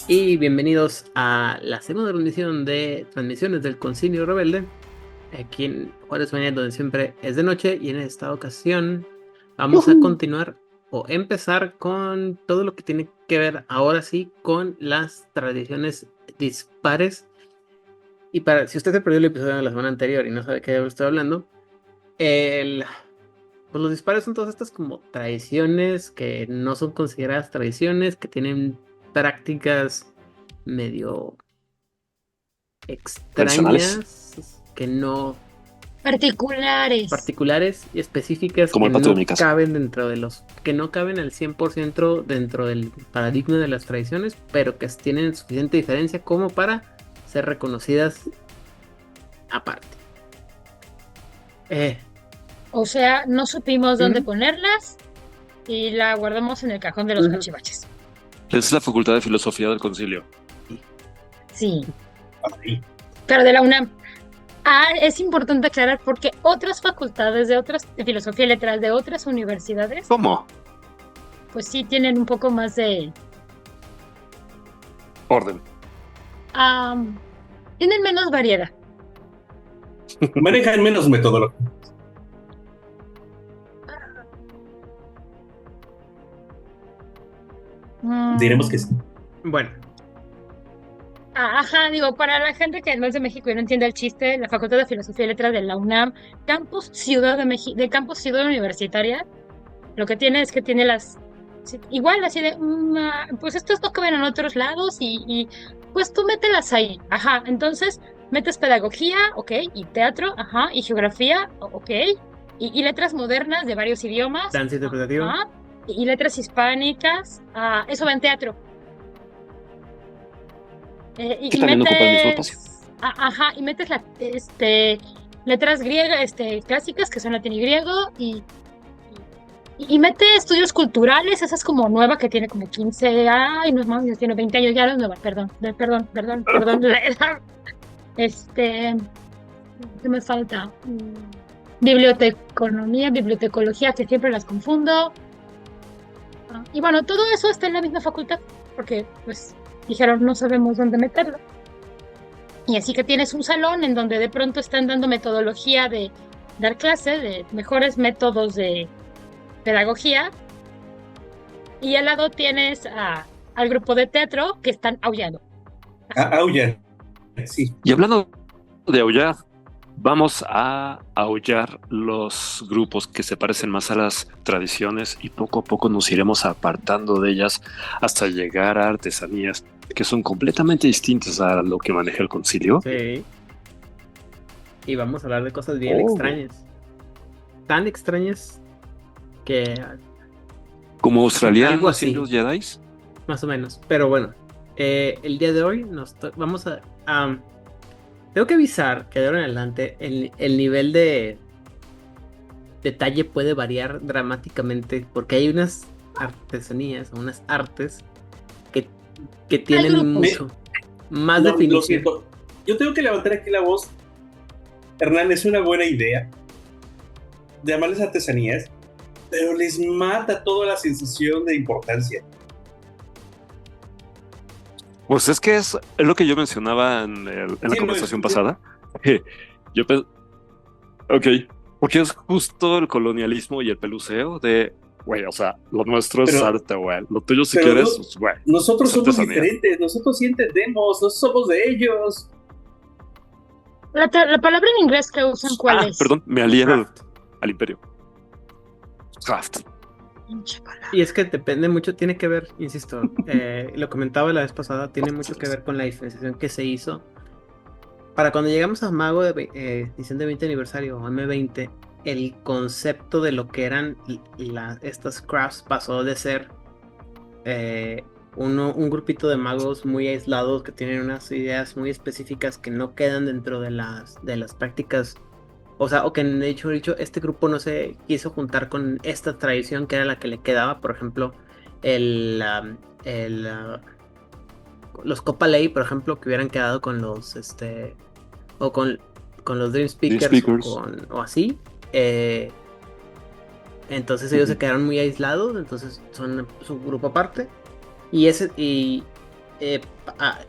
Y bienvenidos a la segunda transmisión de Transmisiones del Concilio Rebelde, aquí en Juárez Mañana, donde siempre es de noche, y en esta ocasión vamos a continuar o empezar con todo lo que tiene que ver ahora sí con las tradiciones dispares. Y para si usted se perdió el episodio de la semana anterior y no sabe qué estoy hablando, pues los dispares son todas estas como tradiciones que no son consideradas tradiciones, que tienen prácticas medio extrañas, que no particulares y específicas, como que el patio no de mi casa. caben dentro de que no caben al 100% dentro del paradigma de las tradiciones, pero que tienen suficiente diferencia como para ser reconocidas aparte. O sea, no supimos dónde ponerlas y la guardamos en el cajón de los cachivaches. Es la Facultad de Filosofía del Concilio. Sí. Pero de la UNAM. Es importante aclarar porque otras facultades de filosofía y letras de otras universidades. ¿Cómo? Pues sí tienen un poco más de orden. Tienen menos variedad. Manejan menos metodología. Diremos que sí. Bueno. Ajá, digo, para la gente que no es de México y no entiende el chiste, la Facultad de Filosofía y Letras de la UNAM, Campus Ciudad de México, de Campus Ciudad Universitaria, lo que tiene es que tiene igual así de, pues estos no caben en otros lados y pues tú mételas ahí, ajá, entonces metes pedagogía, ok, y teatro, ajá, y geografía, ok, y letras modernas de varios idiomas, danza interpretativa, y letras hispánicas, eso va en teatro. Que también ocupa el mismo espacio. Ajá, y metes letras griegas, clásicas, que son latín y griego, y mete estudios culturales, esa es como nueva, que tiene como 15, no es más, tiene 20 años, ya no es nueva, perdón, la edad. ¿Qué me falta? Bibliotecología, que siempre las confundo. Y bueno, todo eso está en la misma facultad, porque pues dijeron no sabemos dónde meterlo. Y así que tienes un salón en donde de pronto están dando metodología de dar clase, de mejores métodos de pedagogía, y al lado tienes al grupo de teatro que están aullando. Aullan, sí. Y hablando de aullar, vamos a aullar los grupos que se parecen más a las tradiciones y poco a poco nos iremos apartando de ellas hasta llegar a artesanías que son completamente distintas a lo que maneja el concilio. Sí. Y vamos a hablar de cosas bien extrañas. Tan extrañas que... ¿Como australianos así, y los Jedi? Más o menos. Pero bueno, el día de hoy vamos a... tengo que avisar que de ahora en adelante el nivel de detalle puede variar dramáticamente, porque hay unas artesanías, unas artes que tienen mucho más definición. Lo siento. Yo tengo que levantar aquí la voz. Hernán, es una buena idea llamarles artesanías, pero les mata toda la sensación de importancia. Pues es que es lo que yo mencionaba en la conversación pasada. Ok, porque es justo el colonialismo y el peluceo de, güey, o sea, lo nuestro es arte, güey. Lo tuyo si quieres, güey. Nosotros somos diferentes, nosotros sí entendemos, no somos de ellos. La palabra en inglés que usan, ¿cuál es? Perdón, me alié al imperio. Craft. Y es que depende mucho, tiene que ver, insisto, lo comentaba la vez pasada, tiene mucho que ver con la diferenciación que se hizo. Para cuando llegamos a Mago de edición de 20 aniversario o M20, el concepto de lo que eran estas crafts pasó de ser un grupito de magos muy aislados que tienen unas ideas muy específicas que no quedan dentro de las prácticas O sea, o que de hecho, este grupo no se quiso juntar con esta tradición que era la que le quedaba. Por ejemplo, el, um, el, los Copalay, por ejemplo, que hubieran quedado con los, o con los Dream Dream Speakers Speakers. o así. Entonces ellos se quedaron muy aislados, entonces son su grupo aparte. Eh, a-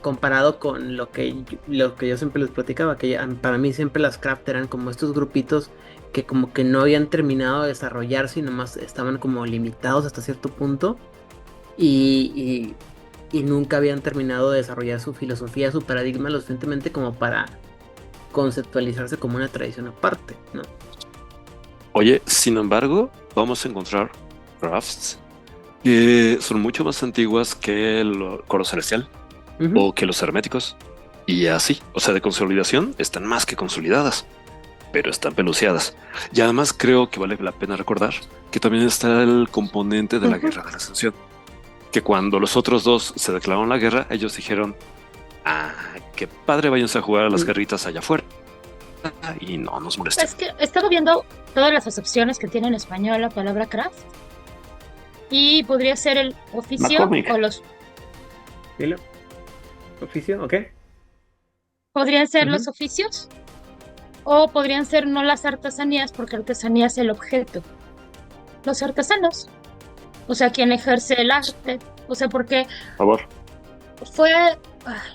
comparado con lo que yo siempre les platicaba, que para mí siempre las craft eran como estos grupitos que como que no habían terminado de desarrollarse y nomás estaban como limitados hasta cierto punto y, y nunca habían terminado de desarrollar su filosofía, su paradigma lo suficientemente como para conceptualizarse como una tradición aparte, ¿no? Oye, sin embargo, vamos a encontrar crafts que son mucho más antiguas que el coro celestial o que los herméticos. Y así, o sea, de consolidación están más que consolidadas, pero están peluciadas. Y además creo que vale la pena recordar que también está el componente de la guerra de la ascensión. Que cuando los otros dos se declararon la guerra, ellos dijeron, ah, qué padre, váyanse a jugar a las guerritas allá afuera. Y no nos molesten. Es que he estado viendo todas las acepciones que tiene en español la palabra craft. Y podría ser el oficio McCormick. o los... ¿Dilo? ¿Oficio? ¿Ok? Podrían ser Ujú. los oficios o podrían ser no las artesanías, porque artesanía es el objeto. Los artesanos, o sea, quien ejerce el arte, o sea, porque Por favor. fue... ay,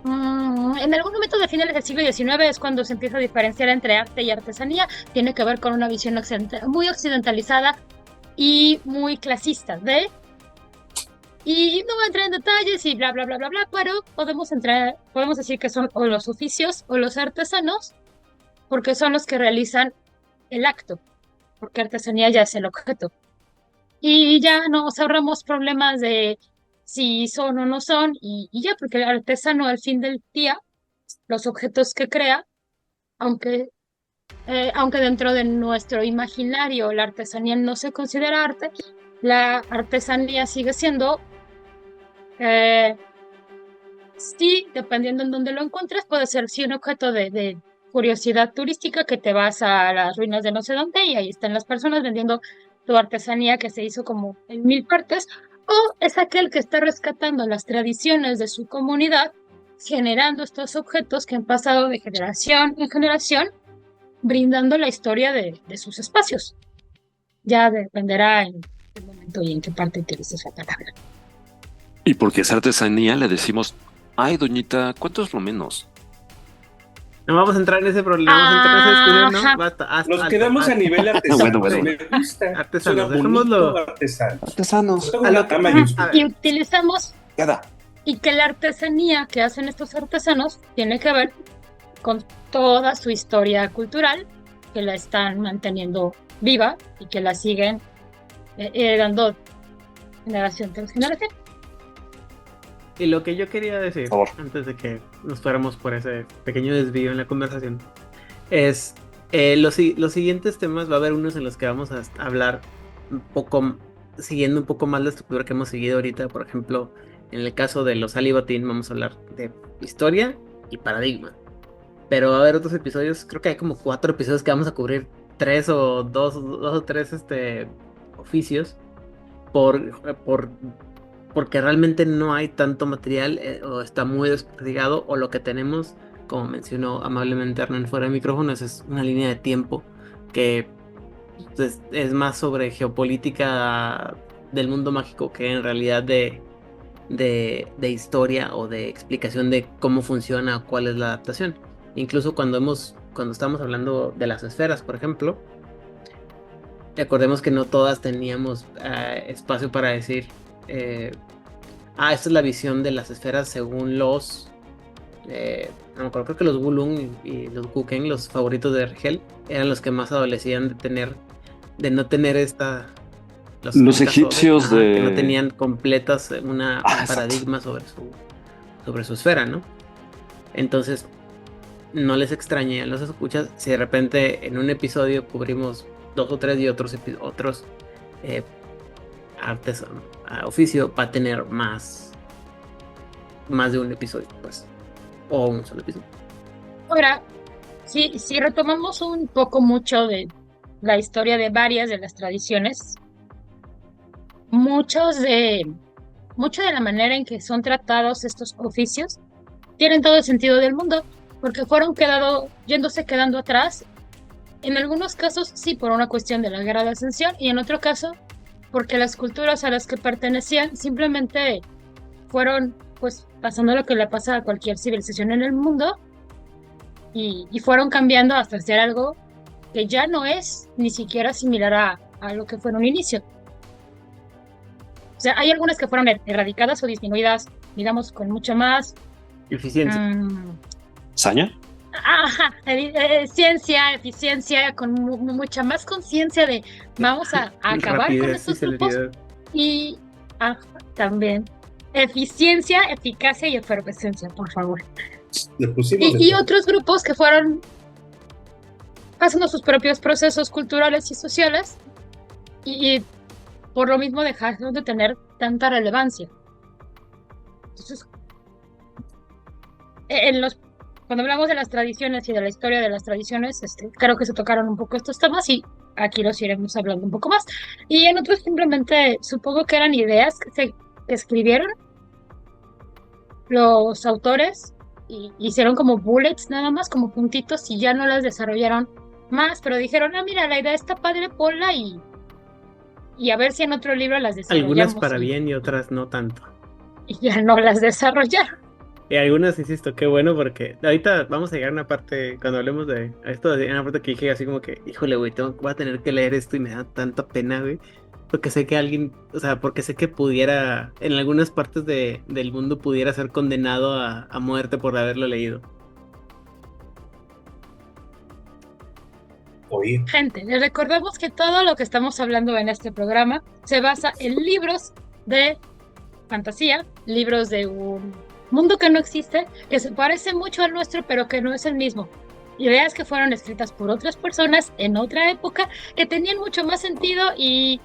en algún momento de finales del siglo XIX es cuando se empieza a diferenciar entre arte y artesanía. Tiene que ver con una visión muy occidentalizada y muy clasista y no voy a entrar en detalles y bla, bla, bla, bla, bla, pero podemos decir que son o los oficios o los artesanos, porque son los que realizan el acto, porque artesanía ya es el objeto. Y ya nos ahorramos problemas de si son o no son, y ya, porque el artesano al fin del día, los objetos que crea, aunque, aunque dentro de nuestro imaginario la artesanía no se considera arte, la artesanía sigue siendo, sí, dependiendo en dónde lo encuentres, puede ser sí un objeto de curiosidad turística, que te vas a las ruinas de no sé dónde y ahí están las personas vendiendo tu artesanía que se hizo como en 1000 partes, o es aquel que está rescatando las tradiciones de su comunidad, generando estos objetos que han pasado de generación en generación, brindando la historia de sus espacios. Ya dependerá en qué momento y en qué parte utilices la palabra. Y porque es artesanía, le decimos, ay, doñita, ¿cuánto es lo menos? No vamos a entrar en ese problema, no vamos a entrar en esa discusión, Ajá. ¿no? Basta, Nos quedamos a nivel artesano. Bueno. Me gusta. Artesanos, Suena dejémoslo. bonito artesano. Artesanos. Con A lo una que- A mayúscula. a ver. Y utilizamos Queda. y que la artesanía que hacen estos artesanos tiene que ver con toda su historia cultural, que la están manteniendo viva y que la siguen heredando generación tras generación. Y lo que yo quería decir, Por favor. antes de que nos fuéramos por ese pequeño desvío en la conversación, es los siguientes temas. Va a haber unos en los que vamos a hablar un poco, siguiendo un poco más la estructura que hemos seguido ahorita. Por ejemplo, en el caso de los Alibatín vamos a hablar de historia y paradigma. Pero va a haber otros episodios, creo que hay como 4 episodios que vamos a cubrir 3 o 2 o 3 oficios porque realmente no hay tanto material, o está muy desperdigado, o lo que tenemos, como mencionó amablemente Hernán fuera de micrófonos, es una línea de tiempo que es más sobre geopolítica del mundo mágico que en realidad de historia o de explicación de cómo funciona o cuál es la adaptación. Incluso cuando estamos hablando de las esferas, por ejemplo, recordemos que no todas teníamos espacio para decir, esta es la visión de las esferas según los, no me acuerdo, creo que los Wulung y los Guken, los favoritos de Rigel, eran los que más adolecían de no tener Los egipcios que no tenían completas un exacto. paradigma sobre su esfera, ¿no? Entonces, no les extrañe a los escuchas si de repente en un episodio cubrimos 2 o 3 y otros artes oficio va a tener más de un episodio, pues, o un solo episodio. Ahora, si retomamos un poco mucho de la historia de varias de las tradiciones, mucho de la manera en que son tratados estos oficios tienen todo el sentido del mundo, porque fueron quedando atrás, en algunos casos sí por una cuestión de la guerra de ascensión, y en otro caso porque las culturas a las que pertenecían simplemente fueron pues pasando lo que le pasa a cualquier civilización en el mundo, y fueron cambiando hasta hacer algo que ya no es ni siquiera similar a lo que fue en un inicio. O sea, hay algunas que fueron erradicadas o disminuidas, digamos, con mucho más Eficiencia. ¿Saña? Ajá, ciencia, eficiencia, con mucha más conciencia de vamos a acabar con Rapidez y estos grupos celeridad. y también eficiencia, eficacia y efervescencia, por favor. Le pusimos Y otros grupos que fueron pasando sus propios procesos culturales y sociales y por lo mismo dejaron de tener tanta relevancia. Entonces, cuando hablamos de las tradiciones y de la historia de las tradiciones, creo que se tocaron un poco estos temas y aquí los iremos hablando un poco más. Y en otros simplemente supongo que eran ideas que se escribieron los autores y hicieron como bullets nada más, como puntitos, y ya no las desarrollaron más, pero dijeron, mira, la idea está padre, ponla y a ver si en otro libro las desarrollamos. Algunas para bien y otras no tanto. Y ya no las desarrollaron. Y algunas, insisto, qué bueno, porque ahorita vamos a llegar a una parte, cuando hablemos de esto, hay una parte que dije así como que, híjole, güey, voy a tener que leer esto y me da tanta pena, güey. Porque sé que alguien, o sea, porque sé que pudiera, en algunas partes del mundo pudiera ser condenado a muerte por haberlo leído. Oír. Gente, les recordamos que todo lo que estamos hablando en este programa se basa en libros de fantasía, libros de un mundo que no existe, que se parece mucho al nuestro, pero que no es el mismo. Ideas que fueron escritas por otras personas en otra época, que tenían mucho más sentido, y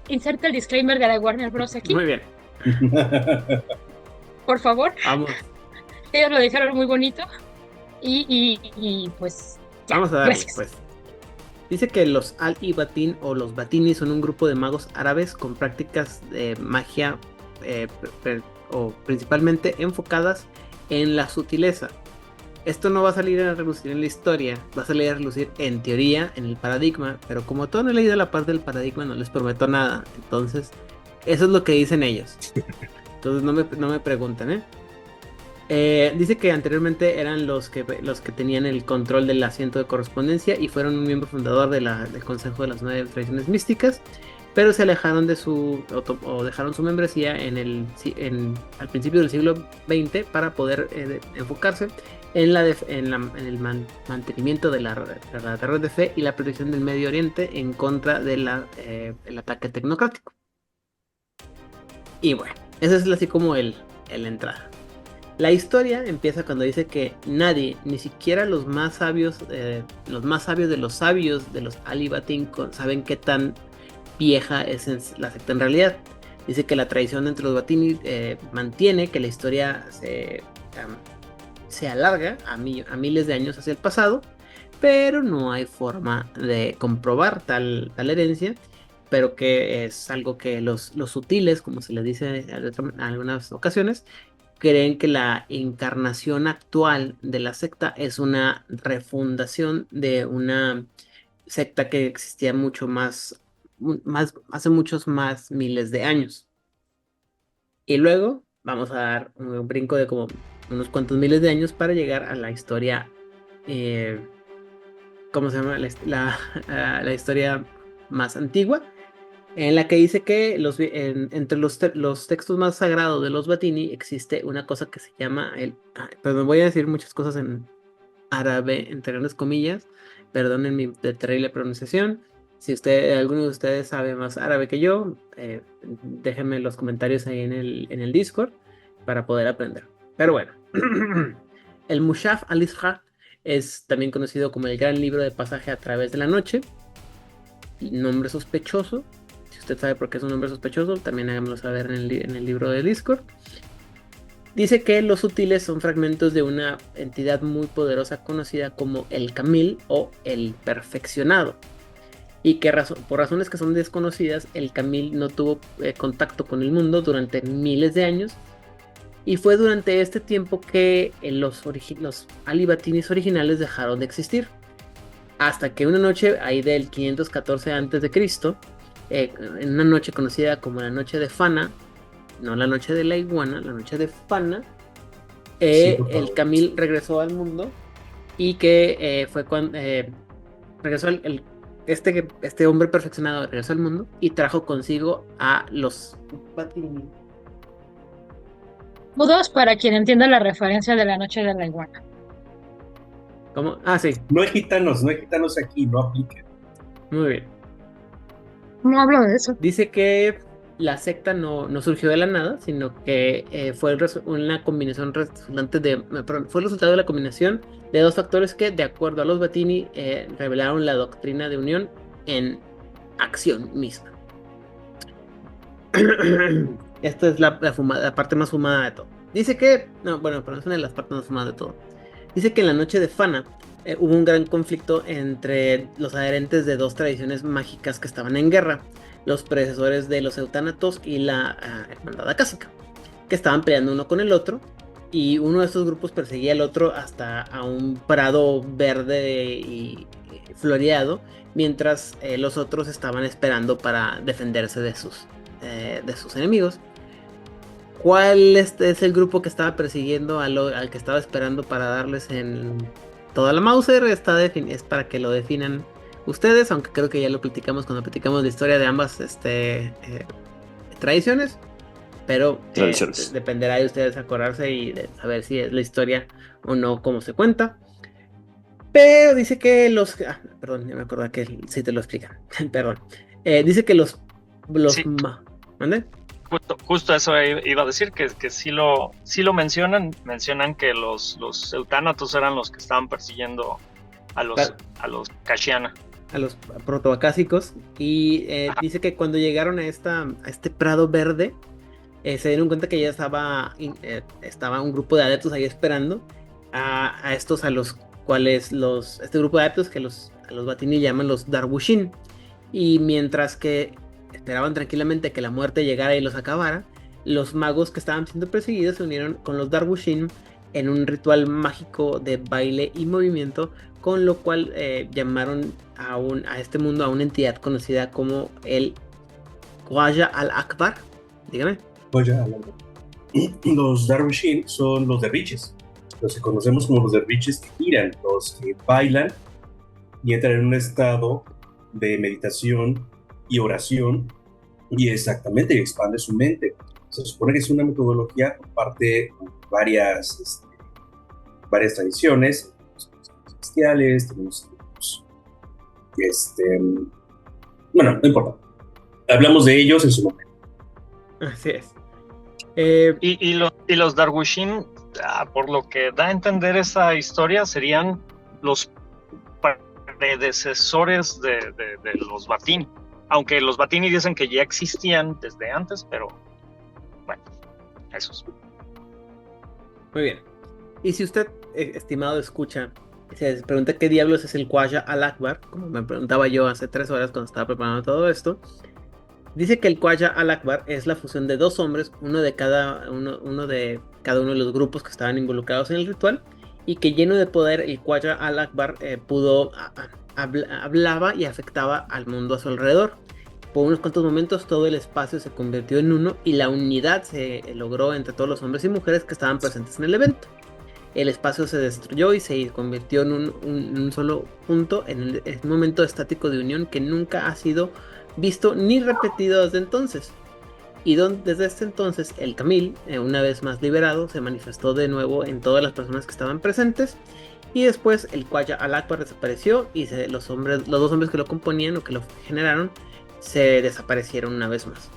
inserta el disclaimer de la Warner Bros. Aquí. Muy bien, Por favor. vamos. Ellos lo dijeron muy bonito. Y pues ya, Vamos a darle, gracias. pues. Dice que los Al-i-Batin o los Batini son un grupo de magos árabes con prácticas de magia o principalmente enfocadas en la sutileza. Esto no va a salir a relucir en la historia, va a salir a relucir en teoría, en el paradigma, pero como todo no he leído la parte del paradigma, no les prometo nada. Entonces, eso es lo que dicen ellos. Entonces no me pregunten, ¿eh? Dice que anteriormente eran los que tenían el control del asiento de correspondencia y fueron un miembro fundador del Consejo de las 9 Tradiciones Místicas, pero se alejaron o dejaron su membresía al principio del siglo XX para poder enfocarse en el mantenimiento de la red de fe y la protección del Medio Oriente en contra del ataque tecnocrático. Y bueno, ese es así como el entrada. La historia empieza cuando dice que nadie, ni siquiera los más sabios de los sabios de los Al-i-Batin saben qué tan vieja es la secta en realidad. Dice que la tradición entre los Batini mantiene que la historia se alarga a miles de años hacia el pasado, pero no hay forma de comprobar tal herencia, pero que es algo que los sutiles, como se les dice en algunas ocasiones, creen que la encarnación actual de la secta es una refundación de una secta que existía hace muchos más miles de años. Y luego vamos a dar un brinco de como unos cuantos miles de años para llegar a la historia, ¿cómo se llama? La historia más antigua, en la que dice que entre los textos más sagrados de los Batini existe una cosa que se llama perdón, voy a decir muchas cosas en árabe, entre grandes comillas, perdonen mi terrible pronunciación. Si alguno de ustedes sabe más árabe que yo, déjenme los comentarios ahí en el Discord para poder aprender. Pero bueno, el Mushaf al-Isra es también conocido como el gran libro de pasaje a través de la noche. Nombre sospechoso. Si usted sabe por qué es un nombre sospechoso, también háganmelo saber en el libro de Discord. Dice que los sutiles son fragmentos de una entidad muy poderosa conocida como el Camil o el Perfeccionado, y que por razones que son desconocidas, el Camil no tuvo contacto con el mundo durante miles de años, y fue durante este tiempo que los Alibatinis originales dejaron de existir, hasta que una noche ahí del 514 a.C., en una noche conocida como la noche de Fana, no la noche de la iguana, la noche de Fana, el Camil regresó al mundo, y que fue cuando regresó este hombre perfeccionado regresó al mundo y trajo consigo a los Batini. Mudos para quien entienda la referencia de la noche de la iguana. ¿Cómo? Ah, sí. No hay gitanos aquí, no aplica. Muy bien. No hablo de eso. Dice que la secta no surgió de la nada, sino que fue una combinación fue el resultado de la combinación de dos factores que, de acuerdo a los Batini, revelaron la doctrina de unión en acción misma. Esta es la parte más fumada de todo. Dice que, no, bueno, pero es una de las partes más fumadas de todo. Dice que en la noche de Fana hubo un gran conflicto entre los adherentes de dos tradiciones mágicas que estaban en guerra, los predecesores de los Eutánatos y la Hermandad Acásica, que estaban peleando uno con el otro, y uno de estos grupos perseguía al otro hasta a un prado verde y floreado, mientras los otros estaban esperando para defenderse de sus enemigos. ¿Cuál es el grupo que estaba persiguiendo al que estaba esperando para darles en toda la Mauser? Es para que lo definan ustedes, aunque creo que ya lo platicamos cuando platicamos la historia de ambas tradiciones, pero dependerá de ustedes acordarse y de saber si es la historia o no como se cuenta. Pero dice que perdón, ya me acordé que sí te lo explican. Perdón. Dice que los Sí. ¿Mande? Justo eso iba a decir, que sí lo mencionan que los Eutánatos eran los que estaban persiguiendo a los Kashyana. A los protoacásicos, y dice que cuando llegaron a este prado verde, se dieron cuenta que ya estaba un grupo de adeptos ahí esperando a estos, a los cuales este grupo de adeptos que a los Batini llaman los Darwushin, y mientras que esperaban tranquilamente que la muerte llegara y los acabara, los magos que estaban siendo perseguidos se unieron con los Darwushin en un ritual mágico de baile y movimiento, con lo cual llamaron a este mundo a una entidad conocida como el Khwaja al-Akbar. Dígame. Khwaja al-Akbar. Los Darwushin son los derviches, los que conocemos como los derviches que giran, los que bailan y entran en un estado de meditación y oración, y exactamente expande su mente. Se supone que es una metodología por parte de varias tradiciones. Celestiales, tenemos bueno, no importa, hablamos de ellos en su momento. Así es. Y los Darwushin, por lo que da a entender esa historia, serían los predecesores de los Batini, aunque los Batini dicen que ya existían desde antes, pero bueno, esos. Muy bien. Y si usted, estimado escucha, se pregunta qué diablos es el Khwaja al-Akbar, como me preguntaba yo hace 3 horas cuando estaba preparando todo esto, dice que el Khwaja al-Akbar es la fusión de dos hombres, uno de cada uno de los grupos que estaban involucrados en el ritual, y que lleno de poder el Khwaja al-Akbar hablaba y afectaba al mundo a su alrededor. Por unos cuantos momentos todo el espacio se convirtió en uno y la unidad se logró entre todos los hombres y mujeres que estaban presentes en el evento. El espacio se destruyó y se convirtió en un solo punto, en un momento estático de unión que nunca ha sido visto ni repetido desde entonces. Y desde este entonces el Camil, una vez más liberado, se manifestó de nuevo en todas las personas que estaban presentes. Y después el Khwaja al-Akbar desapareció y los dos hombres que lo componían o que lo generaron se desaparecieron una vez más.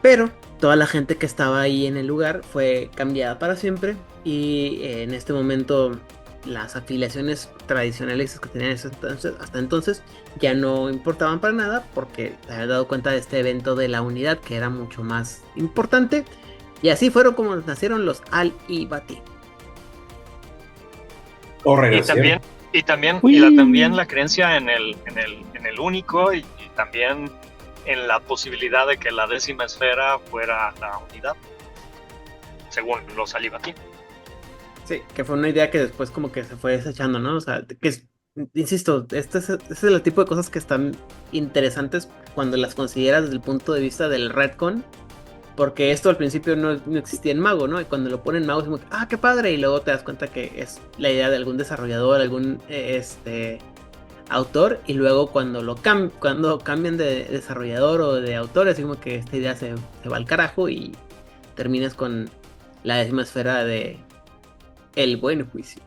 Pero toda la gente que estaba ahí en el lugar fue cambiada para siempre, y en este momento las afiliaciones tradicionales que tenían hasta entonces ya no importaban para nada, porque se habían dado cuenta de este evento de la unidad que era mucho más importante, Y así fueron como nacieron los Al-Ibati. O Y renacieron. también la creencia en el único y también en la posibilidad de que la 10ª esfera fuera la unidad, según los Alibati. Sí, que fue una idea que después como que se fue desechando, ¿no? O sea, insisto, este es el tipo de cosas que están interesantes cuando las consideras desde el punto de vista del retcon, porque esto al principio no existía en Mago, ¿no? Y cuando lo ponen en Mago es como, qué padre, y luego te das cuenta que es la idea de algún desarrollador, algún autor, y luego cuando cambian de desarrollador o de autor, es como que esta idea se va al carajo y terminas con la 10ª esfera de El Buen Juicio.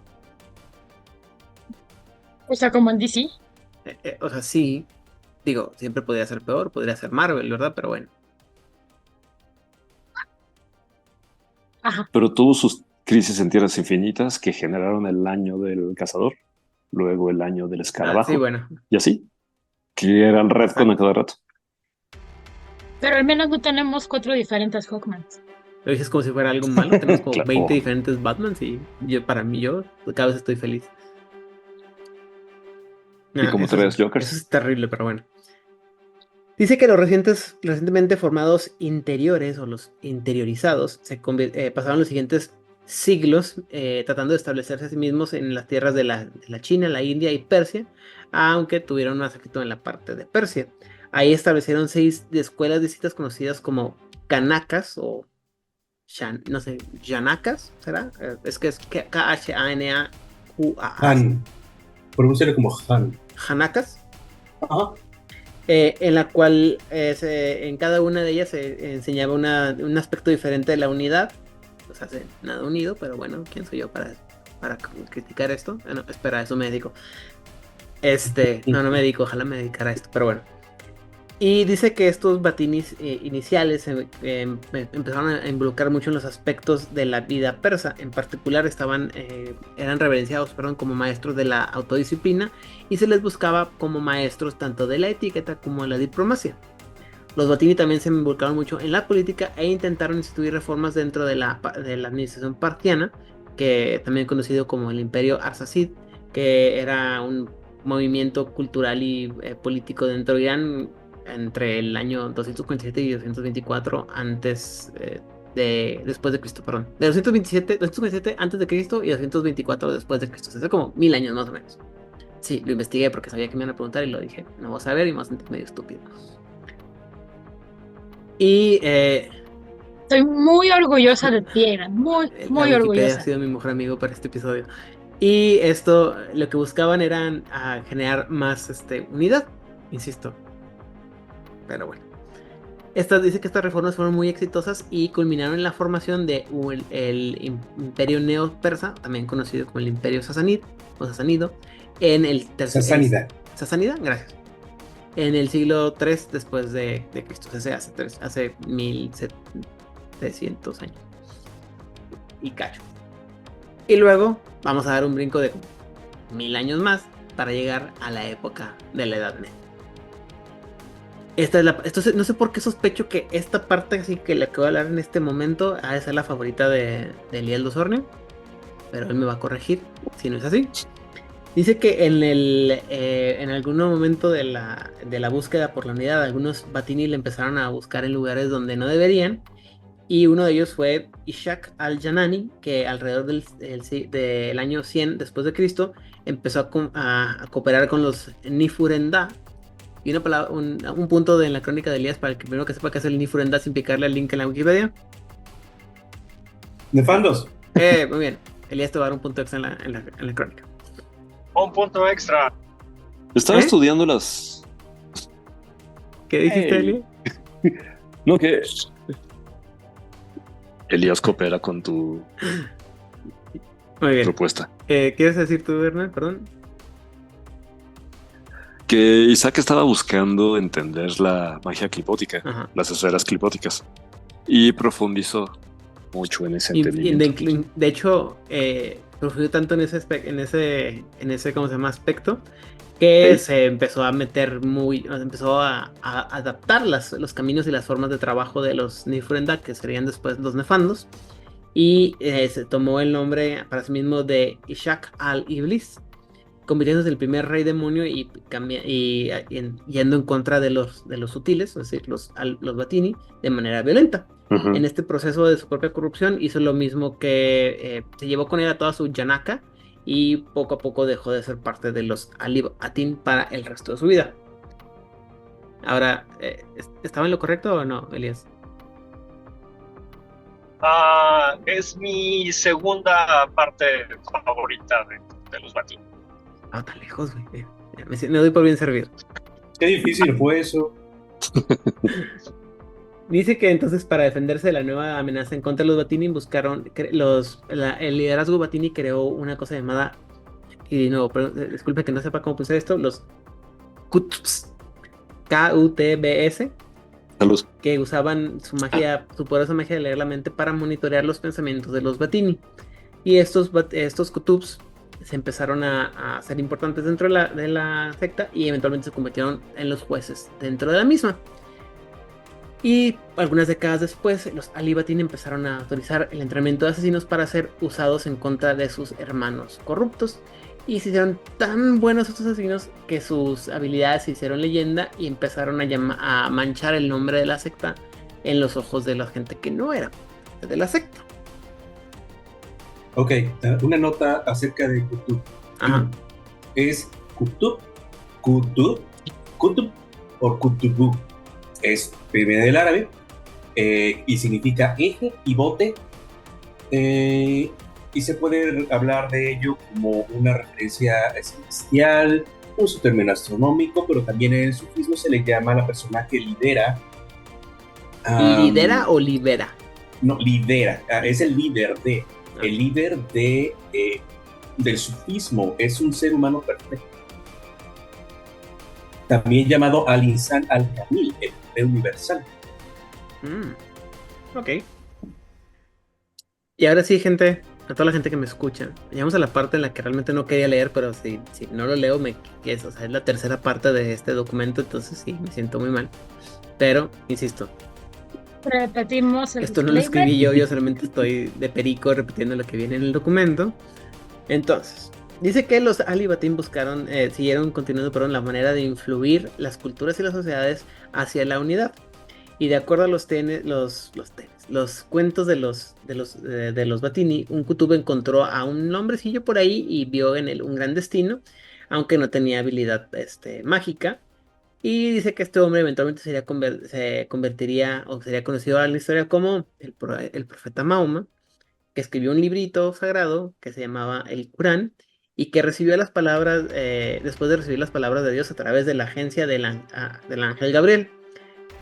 O sea, como en DC. O sea, sí, digo, siempre podría ser peor, podría ser Marvel, ¿verdad? Pero bueno. Ajá. Pero tuvo sus crisis en Tierras Infinitas que generaron el año del Cazador, luego el año del Escarabajo, Sí, bueno. y así, que eran retcon a cada rato. Pero al menos no tenemos 4 diferentes Hawkmans. Lo dices como si fuera algo malo. Tenemos como Claro. 20 diferentes Batmans y yo cada vez estoy feliz. Y como Eso 3 es- Jokers. Eso es terrible, pero bueno. Dice que los recientemente formados interiores o los interiorizados pasaron los siguientes siglos tratando de establecerse a sí mismos en las tierras de la China, la India y Persia, aunque tuvieron más éxito en la parte de Persia. Ahí establecieron 6 escuelas distintas conocidas como Kanakas o no sé, Yanakas, ¿será? Es que es K-H-A-N-A-Q-A. Han. Pronúncialo como Han. Hanakas. Ajá. En la cual en cada una de ellas se enseñaba un aspecto diferente de la unidad. O sea, nada unido, pero bueno, ¿quién soy yo para criticar esto? No, espera, eso me dedico. No me dedico, ojalá me dedicara a esto, pero bueno. Y dice que estos batinis iniciales empezaron a involucrar mucho en los aspectos de la vida persa. En particular eran reverenciados como maestros de la autodisciplina y se les buscaba como maestros tanto de la etiqueta como de la diplomacia. Los batini también se involucraron mucho en la política e intentaron instituir reformas dentro de la administración partiana, que también conocido como el Imperio Arsacid, que era un movimiento cultural y político dentro de Irán entre el año 247 y 224 después de Cristo, perdón. De 227 antes de Cristo y 224 después de Cristo. Hace como 1000 años más o menos. Sí, lo investigué porque sabía que me iban a preguntar y lo dije. No voy a saber y me voy a sentir medio estúpido. Y Estoy muy orgullosa de ti, Eran. Muy Wikipedia orgullosa. ha sido mi mejor amigo para este episodio. Y esto, lo que buscaban eran generar más unidad, insisto. Pero bueno. Dice que estas reformas fueron muy exitosas y culminaron en la formación de el Imperio Neo-Persa, también conocido como el Imperio Sasánido, en el tercer Sasánida. Sasánida, gracias. En el siglo III después de Cristo, hace 1700 años. Y cacho. Y luego vamos a dar un brinco de 1000 años más para llegar a la época de la Edad Media. No sé por qué sospecho que esta parte así que le voy a hablar en este momento ha de ser la favorita de Elías Losornio, pero él me va a corregir si no es así. Dice que en algún momento de la búsqueda por la unidad, algunos batini le empezaron a buscar en lugares donde no deberían, y uno de ellos fue Ishaq al-Janani, que alrededor del año 100 después de Cristo empezó a cooperar con los Nifurenda. Y un punto en la crónica de Elías para el que primero que sepa qué es el Nifurenda sin picarle al link en la Wikipedia. Nefandos. Muy bien. Elías te va a dar un punto extra en la crónica. Un punto extra. Estaba ¿Eh? estudiando las... ¿Qué dijiste, Hey. Eli? No, que... Elías coopera con tu Muy bien. propuesta. ¿Quieres decir tú, Bernal? Perdón. Que Isaac estaba buscando entender la magia clipótica, Ajá. las esferas clipóticas, y profundizó mucho en ese entendimiento. De hecho, profundizó tanto en ese, ¿cómo se llama? Aspecto, que Sí. se empezó a meter empezó a adaptar los caminos y las formas de trabajo de los Nifurenda, que serían después los Nefandos, y se tomó el nombre para sí mismo de Ishak al-Iblis, convirtiéndose en el primer rey demonio y yendo en contra de los sutiles, es decir, los Batini, de manera violenta. Ujú. En este proceso de su propia corrupción hizo lo mismo que se llevó con él a toda su Yanaka, y poco a poco dejó de ser parte de los Ali-Batin para el resto de su vida. Ahora, ¿estaba en lo correcto o no, Elías? Es mi segunda parte favorita de los Batín. Ah, tan lejos, güey. Me doy por bien servido. Qué difícil fue eso. Dice que entonces para defenderse de la nueva amenaza en contra de los Batini buscaron el liderazgo Batini creó una cosa llamada, y no, disculpe que no sepa cómo pronunciar esto, los Qutbs, KUTBS, Salud. que usaban su magia, su poderosa magia de leer la mente para monitorear los pensamientos de los Batini. Y estos Qutbs se empezaron a ser importantes dentro de la secta, y eventualmente se convirtieron en los jueces dentro de la misma. Y algunas décadas después, los Ali Batin empezaron a autorizar el entrenamiento de asesinos para ser usados en contra de sus hermanos corruptos. Y se hicieron tan buenos estos asesinos que sus habilidades se hicieron leyenda y empezaron a manchar el nombre de la secta en los ojos de la gente que no era de la secta. Ok, una nota acerca de Kutub. Ajá. Es Kutub o Kutubu. Viene del árabe y significa eje y bote, y se puede hablar de ello como una referencia celestial, un su término astronómico, pero también en el sufismo se le llama a la persona que lidera. ¿Lidera o libera? No, lidera, es el líder del sufismo, es un ser humano perfecto. También llamado al-Insan al-Kamil, el poder universal. Ok. Y ahora sí, gente, a toda la gente que me escucha, llegamos a la parte en la que realmente no quería leer, pero si no lo leo, es la tercera parte de este documento, entonces sí, me siento muy mal. Pero, insisto, Repetimos el esto no lo disclaimer. escribí yo solamente estoy de perico repitiendo lo que viene en el documento. Entonces, dice que los Ali Batin siguieron continuando la manera de influir las culturas y las sociedades hacia la unidad. Y de acuerdo a los cuentos de los Batini, un Kutub encontró a un hombrecillo por ahí y vio en él un gran destino, aunque no tenía habilidad mágica. Y dice que este hombre eventualmente se convertiría o sería conocido a la historia como el profeta Mahoma, que escribió un librito sagrado que se llamaba el Corán, y que recibió las palabras, después de recibir las palabras de Dios a través de la agencia del ángel Gabriel.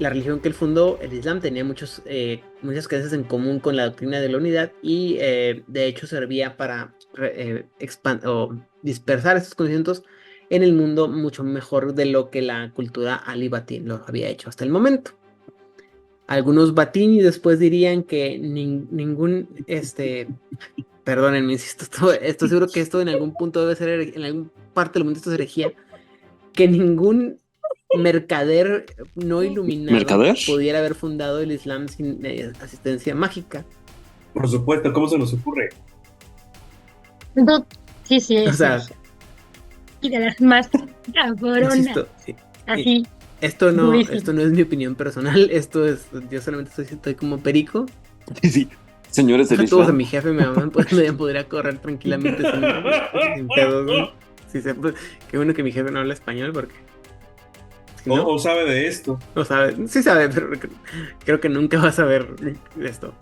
La religión que él fundó, el Islam, tenía muchas creencias en común con la doctrina de la unidad, y de hecho servía para dispersar estos conocimientos en el mundo mucho mejor de lo que la cultura Ali Batin lo había hecho hasta el momento. Algunos Batini después dirían que perdónenme, insisto, esto seguro que esto en algún punto debe ser, en alguna parte del mundo esto es herejía, que ningún mercader no iluminado pudiera haber fundado el Islam sin asistencia mágica. Por supuesto, ¿cómo se nos ocurre? Sí, o sea, y de las más cabronas. Insisto, sí. Así. Esto no es mi opinión personal, yo solamente estoy como perico. Sí, señores del Islam. Islam. A mi jefe, mi mamá podría correr tranquilamente sin pedos, ¿no? Qué bueno que mi jefe no habla español, porque ¿no? O sabe de esto. O sabe, sí sabe, pero creo que nunca va a saber esto.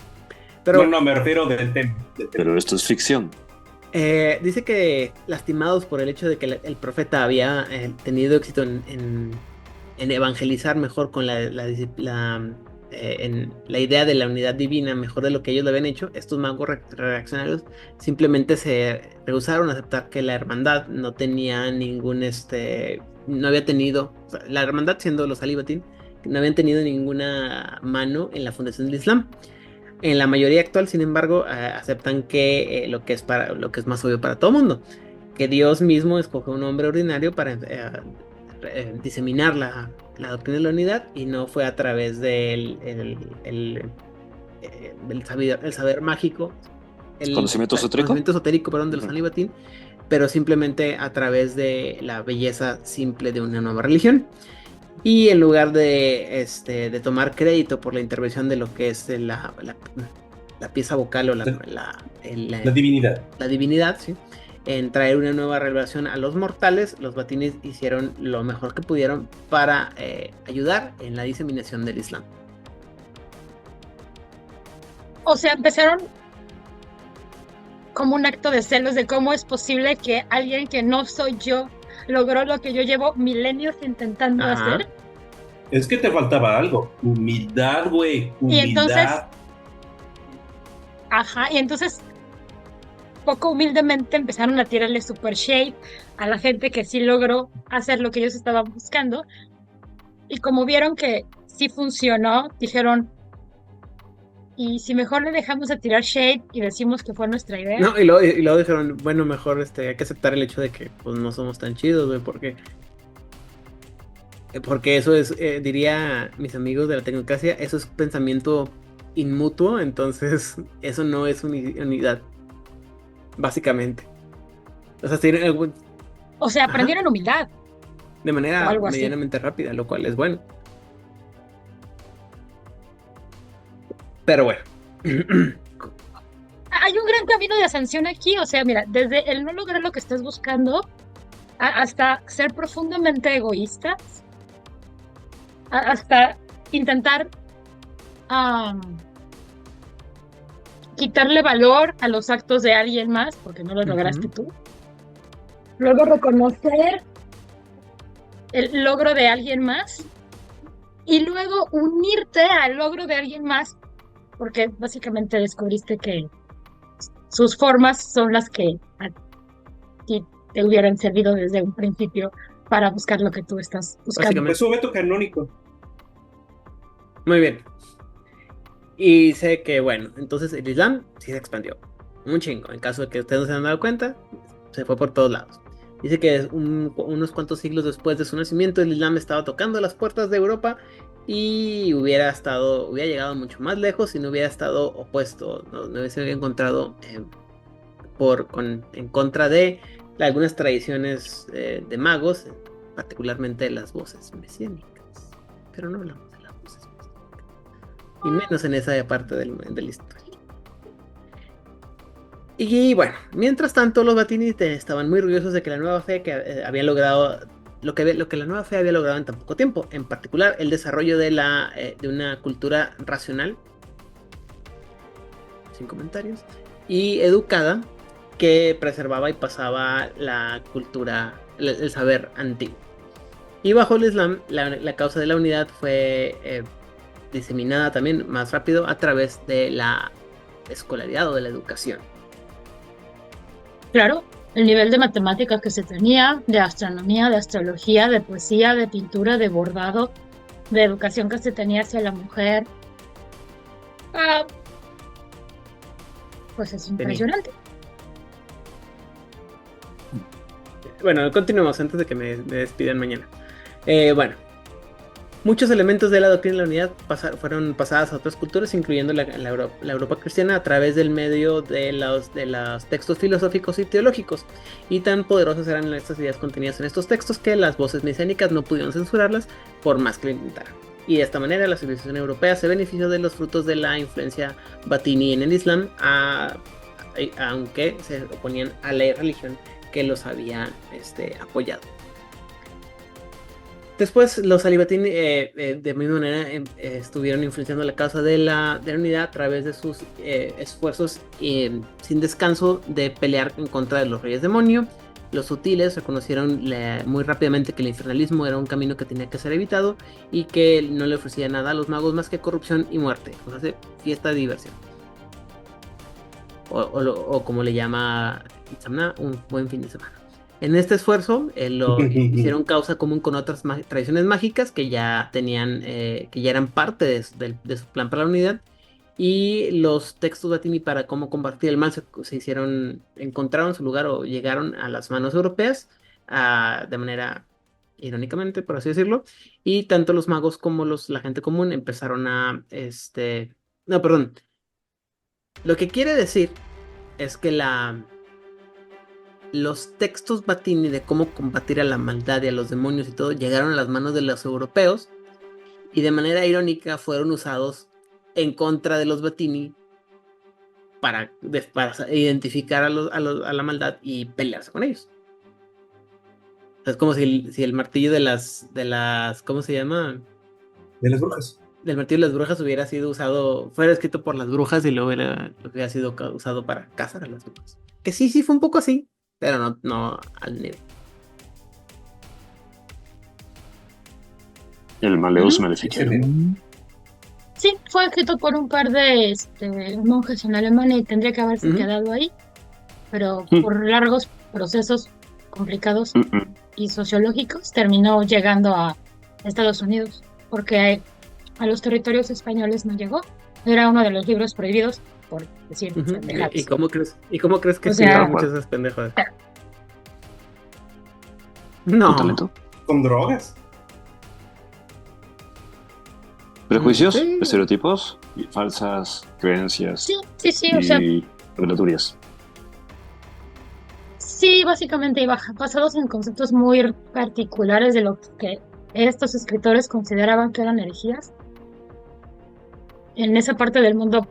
Pero, no, me refiero del tema. Pero esto es ficción. Dice que lastimados por el hecho de que el profeta había tenido éxito en evangelizar mejor con en la idea de la unidad divina, mejor de lo que ellos lo habían hecho, estos magos reaccionarios simplemente se rehusaron a aceptar que la hermandad no tenía no había tenido, o sea, la hermandad siendo los Ali Batin, no habían tenido ninguna mano en la fundación del Islam. En la mayoría actual, sin embargo, aceptan que lo que es más obvio para todo el mundo, que Dios mismo escoge un hombre ordinario para diseminar la doctrina de la unidad, y no fue a través del saber mágico, el Conocimiento esotérico. conocimiento esotérico, perdón, de los Anibatín, pero simplemente a través de la belleza simple de una nueva religión. Y en lugar de tomar crédito por la intervención de lo que es la pieza vocal o la divinidad. La divinidad, ¿sí? En traer una nueva revelación a los mortales, los Batinis hicieron lo mejor que pudieron para ayudar en la diseminación del Islam. O sea, empezaron como un acto de celos de cómo es posible que alguien que no soy yo logró lo que yo llevo milenios intentando hacer. Es que te faltaba algo. Humildad, güey. Humildad. Y entonces poco humildemente empezaron a tirarle super shade a la gente que sí logró hacer lo que ellos estaban buscando. Y como vieron que sí funcionó, dijeron, ¿y si mejor le dejamos de tirar shade y decimos que fue nuestra idea? No, y luego dijeron, bueno, mejor hay que aceptar el hecho de que pues no somos tan chidos, güey, porque eso es, diría mis amigos de la tecnocracia, eso es pensamiento inmutuo, entonces eso no es unidad, básicamente. O sea, aprendieron humildad. De manera medianamente rápida, lo cual es bueno. Pero bueno. Hay un gran camino de ascensión aquí, o sea, mira, desde el no lograr lo que estás buscando hasta ser profundamente egoístas, hasta intentar quitarle valor a los actos de alguien más, porque no lo lograste tú. Luego reconocer el logro de alguien más y luego unirte al logro de alguien más, porque básicamente descubriste que sus formas son las que a ti te hubieran servido desde un principio para buscar lo que tú estás buscando. Es un método canónico. Muy bien. Y sé que, bueno, entonces el Islam sí se expandió un chingo. En caso de que ustedes no se hayan dado cuenta, se fue por todos lados. Dice que unos cuantos siglos después de su nacimiento, el Islam estaba tocando las puertas de Europa y hubiera llegado mucho más lejos si no hubiera estado opuesto, no hubiese encontrado en contra de algunas tradiciones de magos, particularmente las voces mesiánicas. Pero no hablamos de las voces mesiánicas, y menos en esa parte de la historia. Y bueno, mientras tanto los Batinis estaban muy orgullosos de que la nueva fe que había logrado lo que la nueva fe había logrado en tan poco tiempo, en particular el desarrollo de una cultura racional, sin comentarios, y educada, que preservaba y pasaba la cultura, el saber antiguo. Y bajo el Islam, la causa de la unidad fue diseminada también más rápido a través de la escolaridad o de la educación. Claro, el nivel de matemáticas que se tenía, de astronomía, de astrología, de poesía, de pintura, de bordado, de educación que se tenía hacia la mujer, pues es impresionante. Bueno, continuemos antes de que me despidan mañana. Bueno, muchos elementos de la doctrina de la unidad fueron pasadas a otras culturas, incluyendo la Europa cristiana, a través del medio de los textos filosóficos y teológicos. Y tan poderosas eran estas ideas contenidas en estos textos que las voces mesiánicas no pudieron censurarlas por más que lo intentaran. Y de esta manera la civilización europea se benefició de los frutos de la influencia batini en el Islam, aunque se oponían a la religión que los había apoyado. Después los Alibatín de misma manera estuvieron influenciando la causa de la unidad a través de sus esfuerzos sin descanso de pelear en contra de los reyes demonio. Los sutiles reconocieron muy rápidamente que el infernalismo era un camino que tenía que ser evitado y que no le ofrecía nada a los magos más que corrupción y muerte, o sea, fiesta de diversión. O como le llama Itzamna, un buen fin de semana. En este esfuerzo lo hicieron causa común con otras tradiciones mágicas que ya tenían, que ya eran parte de su plan para la unidad, y los textos Batini para cómo combatir el mal encontraron su lugar o llegaron a las manos europeas de manera irónicamente, por así decirlo, y tanto los magos como la gente común empezaron no, perdón. Lo que quiere decir es que los textos Batini de cómo combatir a la maldad y a los demonios y todo llegaron a las manos de los europeos y de manera irónica fueron usados en contra de los Batini para identificar a la maldad y pelearse con ellos. Es como si el martillo de las ¿cómo se llama? De las brujas. Del martillo de las brujas fuera escrito por las brujas y luego hubiera sido usado para cazar a las brujas. Que sí fue un poco así, pero no al nivel. El Maleus Maleficarum. Sí, fue escrito por un par de monjes en Alemania y tendría que haberse quedado ahí, pero por largos procesos complicados y sociológicos terminó llegando a Estados Unidos, porque a los territorios españoles no llegó. Era uno de los libros prohibidos, por decir pendejadas. ¿Y cómo crees que se llegaron muchas de esas pendejadas? No. ¿Talento? Con drogas. Prejuicios, Sí. estereotipos, y falsas creencias Sí, y o sea, revelaturías. sí, básicamente basados en conceptos muy particulares de lo que estos escritores consideraban que eran herejías en esa parte del mundo,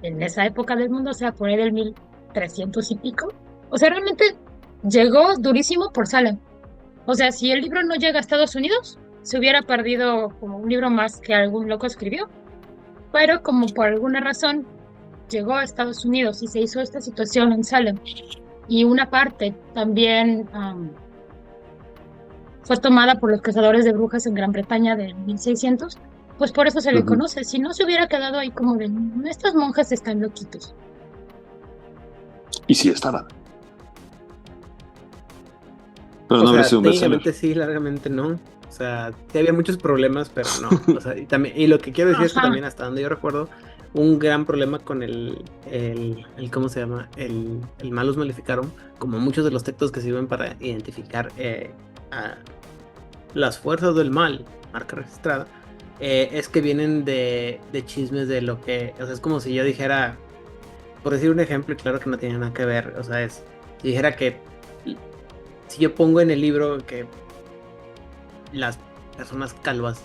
en esa época del mundo, o sea, por ahí del 1300 y pico. O sea, realmente llegó durísimo por Salem. O sea, si el libro no llega a Estados Unidos, se hubiera perdido como un libro más que algún loco escribió. Pero como por alguna razón llegó a Estados Unidos y se hizo esta situación en Salem, y una parte también fue tomada por los cazadores de brujas en Gran Bretaña de 1600, pues por eso se le conoce. Si no, se hubiera quedado ahí como de, estos monjes están loquitos. Y sí estaban. Pero O no habría sea, sido un bestseller. técnicamente sí, largamente no. O sea, sí había muchos problemas, pero no. O sea, y lo que quiero decir es que también, hasta donde yo recuerdo, un gran problema con el ¿cómo se llama? El Malus Maleficarum, como muchos de los textos que sirven para identificar a las fuerzas del mal, marca registrada, es que vienen de chismes de lo que, o sea, es como si yo dijera, por decir un ejemplo, y claro que no tiene nada que ver, o sea, si dijera que si yo pongo en el libro que las personas calvas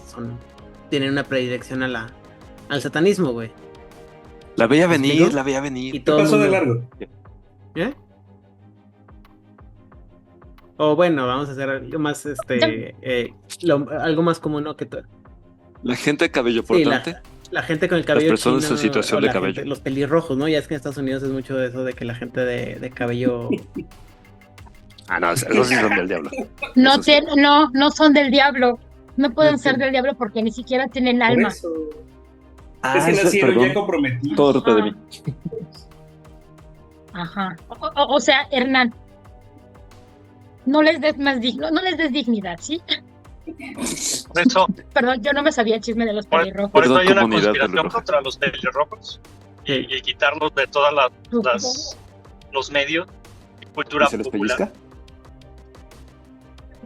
tienen una predilección al satanismo, güey. La veía ¿Me venir, explico? la veía venir. Y ¿Qué todo el pasó de mundo- largo? ¿Eh? O bueno, vamos a hacer algo más, algo más común, ¿no? La gente de cabello Sí, portante. la gente con el cabello personas chino, en situación o de la cabello. gente- los pelirrojos, ¿no? Ya es que en Estados Unidos es mucho de eso de que la gente de cabello... Ah, no, esos sí son del diablo. No, Eso sí. no son del diablo. No pueden No ser tienen- del diablo porque ni siquiera tienen Por alma. eso. Ah, Es que eso, nacieron perdón. ya comprometidos. Todo depende de mí. Ajá. O sea, Hernán, no les des no les des dignidad, ¿sí? Por eso, Perdón, yo no me sabía el chisme de los por pelirrojos. eso Perdón, hay una comunidad conspiración pelirroja. contra los pelirrojos Sí. y quitarlos de todas los medios y cultura ¿Y se les popular. pellizca?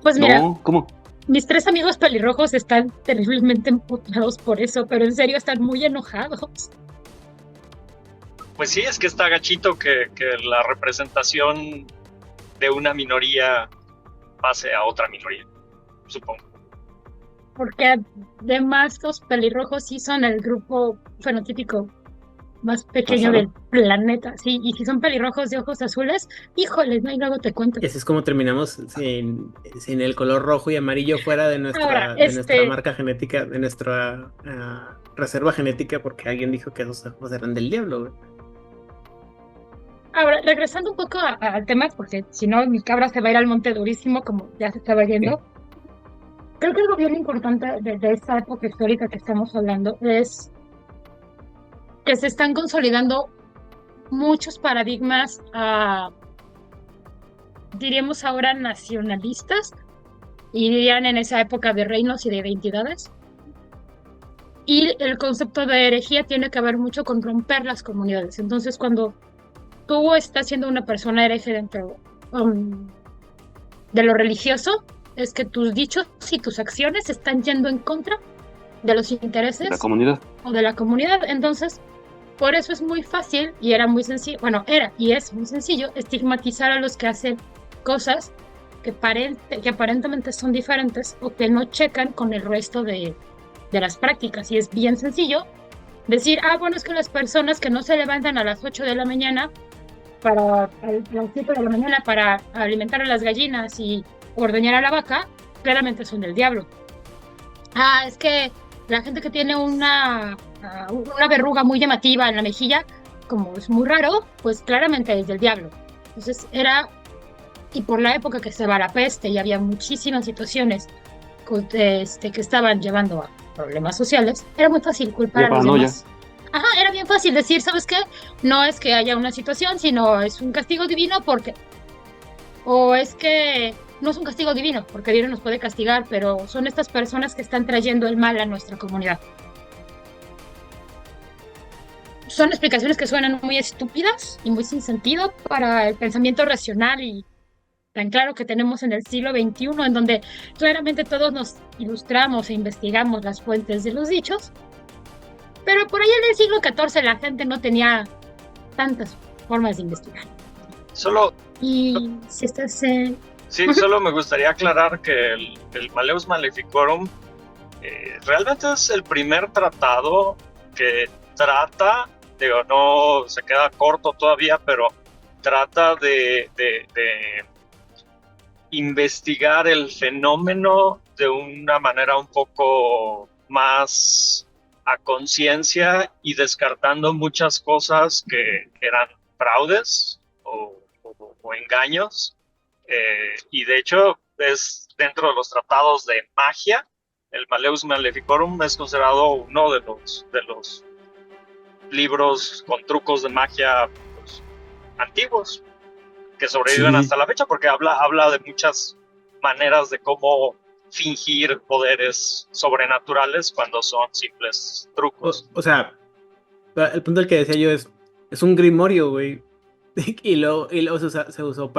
Pues mira, No, ¿cómo? mis 3 amigos pelirrojos están terriblemente emputados por eso, pero en serio están muy enojados. Pues sí, es que está gachito que la representación de una minoría pase a otra minoría, supongo. Porque además los pelirrojos sí son el grupo fenotípico más pequeño Ajá. del planeta, sí, y si son pelirrojos de ojos azules, híjole, no, y luego te cuento. Y así es como terminamos sin el color rojo y amarillo fuera de Ahora, nuestra marca genética, de nuestra reserva genética, porque alguien dijo que esos ojos eran del diablo, güey. Ahora, regresando un poco al tema, porque si no mi cabra se va a ir al monte durísimo, como ya se estaba yendo. Creo que algo bien importante de esta época histórica que estamos hablando es que se están consolidando muchos paradigmas, diríamos ahora nacionalistas, y dirían en esa época de reinos y de identidades. Y el concepto de herejía tiene que ver mucho con romper las comunidades. Entonces, cuando tú estás siendo una persona hereje dentro de lo religioso, es que tus dichos y tus acciones están yendo en contra de los intereses La comunidad. o de la comunidad. Entonces, por eso es muy fácil y era muy sencillo, bueno, era y es muy sencillo estigmatizar a los que hacen cosas que aparentemente son diferentes o que no checan con el resto de las prácticas. Y es bien sencillo decir, bueno, es que las personas que no se levantan a las 8 de la mañana a las 7 de la mañana para alimentar a las gallinas y ordeñar a la vaca, claramente son del diablo. Es que la gente que tiene una verruga muy llamativa en la mejilla, como es muy raro, pues claramente es del diablo. Entonces y por la época que estaba la peste y había muchísimas situaciones que estaban llevando a problemas sociales, era muy fácil culpar a los demás. Era bien fácil decir, ¿sabes qué? No es que haya una situación, sino es un castigo divino o es que no es un castigo divino, porque Dios nos puede castigar, pero son estas personas que están trayendo el mal a nuestra comunidad. Son explicaciones que suenan muy estúpidas y muy sin sentido para el pensamiento racional y tan claro que tenemos en el siglo XXI, en donde claramente todos nos ilustramos e investigamos las fuentes de los dichos, pero por allá en el siglo XIV la gente no tenía tantas formas de investigar. Solo me gustaría aclarar que el Malleus Maleficorum realmente es el primer tratado que trata, no se queda corto todavía, pero trata de investigar el fenómeno de una manera un poco más a conciencia y descartando muchas cosas que eran fraudes o engaños. Y de hecho es dentro de los tratados de magia, el Malleus Maleficorum es considerado uno de los libros con trucos de magia pues, antiguos que sobreviven hasta la fecha, porque habla de muchas maneras de cómo fingir poderes sobrenaturales cuando son simples trucos. O sea, el punto del que decía yo es un grimorio, güey. Y luego se usó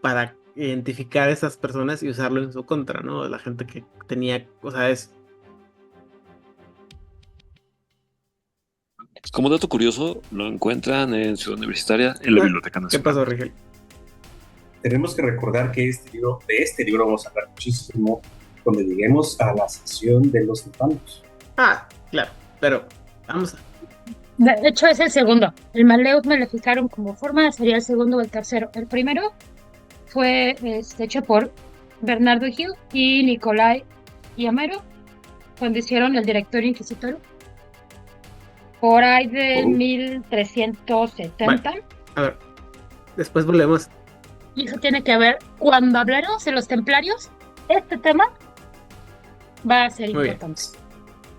para identificar a esas personas y usarlo en su contra, ¿no? La gente que tenía, o sea, Como dato curioso, lo encuentran en Ciudad Universitaria, en la Biblioteca Nacional. ¿Qué pasó, Rigel? Tenemos que recordar que de este libro vamos a hablar muchísimo cuando lleguemos a la sesión de los infantos. Claro, pero vamos a... De hecho es el segundo. El Malleus Maleficarum como forma sería el segundo o el tercero. El primero fue hecho por Bernardo Gil y Nicolai Iamero cuando hicieron el Directorio Inquisitorio por ahí de 1370. Bueno, a ver, después volvemos. Y eso tiene que ver, cuando hablemos de los templarios, este tema va a ser importante.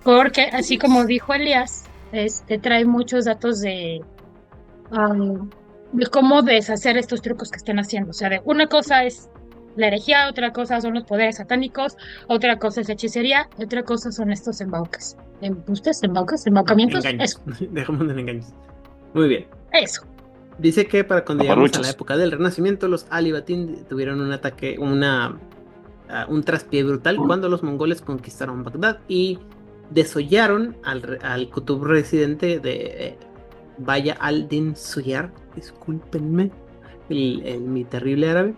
Porque así como dijo Elías, trae muchos datos de cómo deshacer estos trucos que están haciendo. O sea, una cosa es la herejía, otra cosa son los poderes satánicos, otra cosa es la hechicería, otra cosa son estos embauques. ¿Embaucamientos? Engaños. Dejamos de engaños. Muy bien. Eso. Dice que para cuando llegamos a la época del Renacimiento, los Alibatín tuvieron un ataque, un traspié brutal cuando los mongoles conquistaron Bagdad y desollaron al Qutb residente de Baya al-Din Suyar, discúlpenme mi terrible árabe.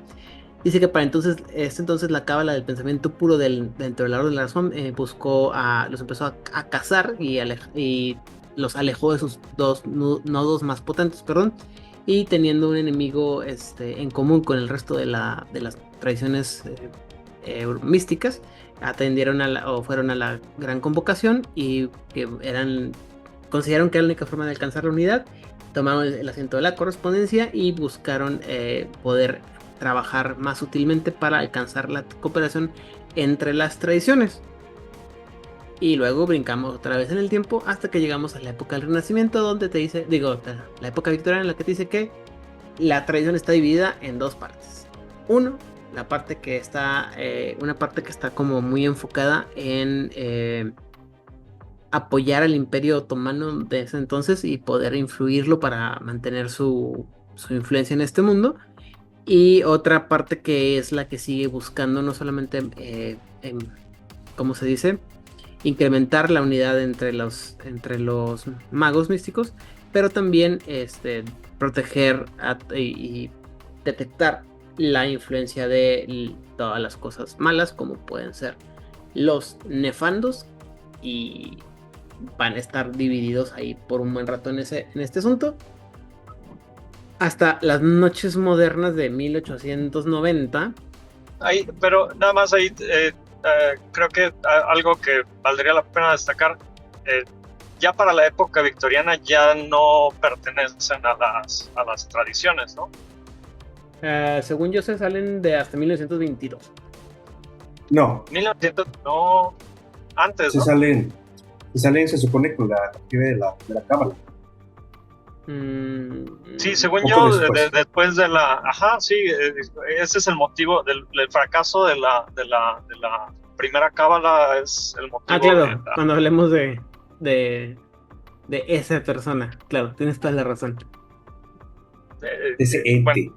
Dice que para entonces la cábala del pensamiento puro dentro del orden de la razón los empezó a cazar y los alejó de sus dos nodos más potentes, y teniendo un enemigo en común con el resto de las tradiciones místicas, atendieron fueron a la gran convocación y que consideraron que era la única forma de alcanzar la unidad, tomaron el asiento de la correspondencia y buscaron poder trabajar más útilmente para alcanzar la cooperación entre las tradiciones. Y luego brincamos otra vez en el tiempo hasta que llegamos a la época del Renacimiento, donde te dice, la época victoriana, en la que te dice que la tradición está dividida en dos partes. Una parte que está como muy enfocada en apoyar al Imperio Otomano de ese entonces y poder influirlo para mantener su influencia en este mundo. Y otra parte que es la que sigue buscando no solamente, ¿cómo se dice? Incrementar la unidad entre los magos místicos, pero también proteger y detectar la influencia de todas las cosas malas, como pueden ser los nefandos, y van a estar divididos ahí por un buen rato en este asunto. Hasta las noches modernas de 1890. Ahí, pero nada más ahí, creo que algo que valdría la pena destacar, ya para la época victoriana ya no pertenecen a las tradiciones, ¿no? Según yo se salen de hasta 1922. No, 1900, no, antes, se ¿no? salen, se supone, con la de la cábala. Sí, según Poco yo, después. después de la... Ajá, sí, ese es el motivo del fracaso de la primera cábala, es el motivo Claro, cuando hablemos de esa persona, claro, tienes toda la razón. Ese ente.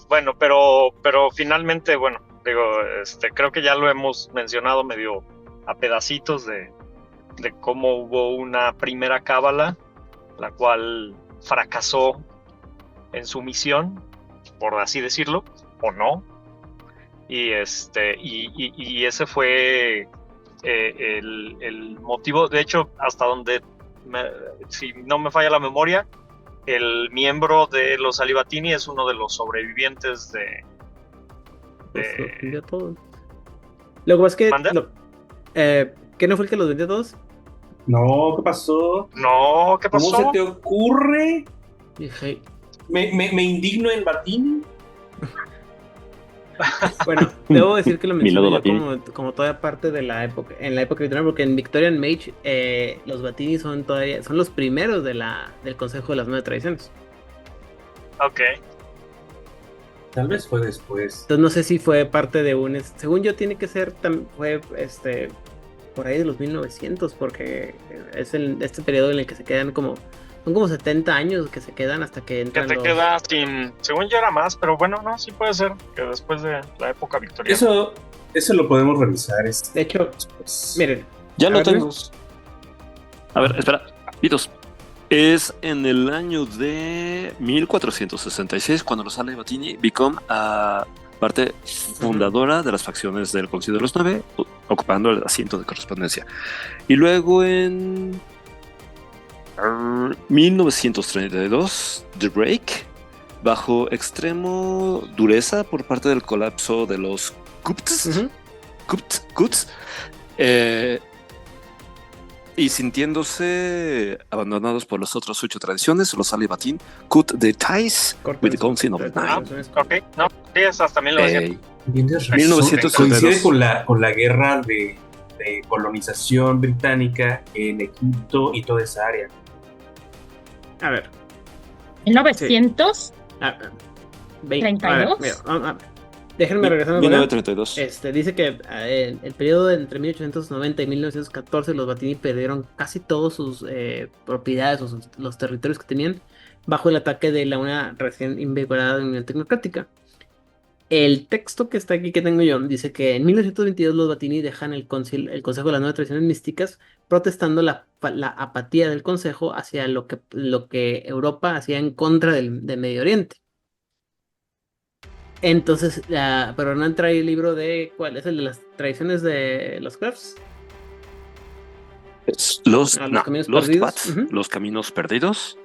Bueno, pero finalmente, bueno, digo, creo que ya lo hemos mencionado medio a pedacitos de cómo hubo una primera cábala, la cual fracasó en su misión, por así decirlo, o no. Y ese fue el motivo. De hecho, hasta donde, si no me falla la memoria, el miembro de los Alibatini es uno de los sobrevivientes de... Pues los vendió a todos. Lo que pasa es que ¿qué no fue el que los vendió a todos? No, ¿qué pasó? No, ¿qué pasó? ¿Cómo se te ocurre? Dije, Me indigno en Batini. bueno, debo decir que lo Mi lado mencioné yo como toda parte de la época, en la época victoriana, porque en Victorian Mage los Batini son los primeros del Consejo de las Nueve Tradiciones. Ok. Tal vez fue después. Entonces no sé si fue parte de según yo tiene que ser, fue por ahí de los 1900, porque es este periodo en el que se quedan son como 70 años que se quedan hasta que entran Que te queda sin... Según yo era más, pero bueno, no, sí puede ser que después de la época victoriana. Eso lo podemos revisar. De hecho, miren. Ya lo tengo. A ver, espera, Vitos. Es en el año de 1466 cuando los Alibatini become parte fundadora de las facciones del Concilio de los Nueve, ocupando el asiento de correspondencia. Y luego en 1932, The Break, bajo extremo dureza por parte del colapso de los Cupts, y sintiéndose abandonados por las otras 8 tradiciones, los Alibatin cut the ties with the Council of Nine. Ok, no, sí, es hasta 1900. Tienes razón. 1932. Coincide con la guerra de colonización británica en Egipto y toda esa área. A ver. 1900. 32. Déjenme regresar. 1932. Dice que el periodo entre 1890 y 1914 los Batini perdieron casi todas sus propiedades o los territorios que tenían bajo el ataque de una recién invigorada Unión Tecnocrática. El texto que está aquí que tengo yo dice que en 1922 los Batini dejan el Consejo de las Nueve Tradiciones Místicas, protestando la apatía del Consejo hacia lo que Europa hacía en contra del Medio Oriente. Entonces, pero no entra ahí el libro de... ¿Cuál es el de las tradiciones de los crafts? Los caminos perdidos. Los Caminos Perdidos,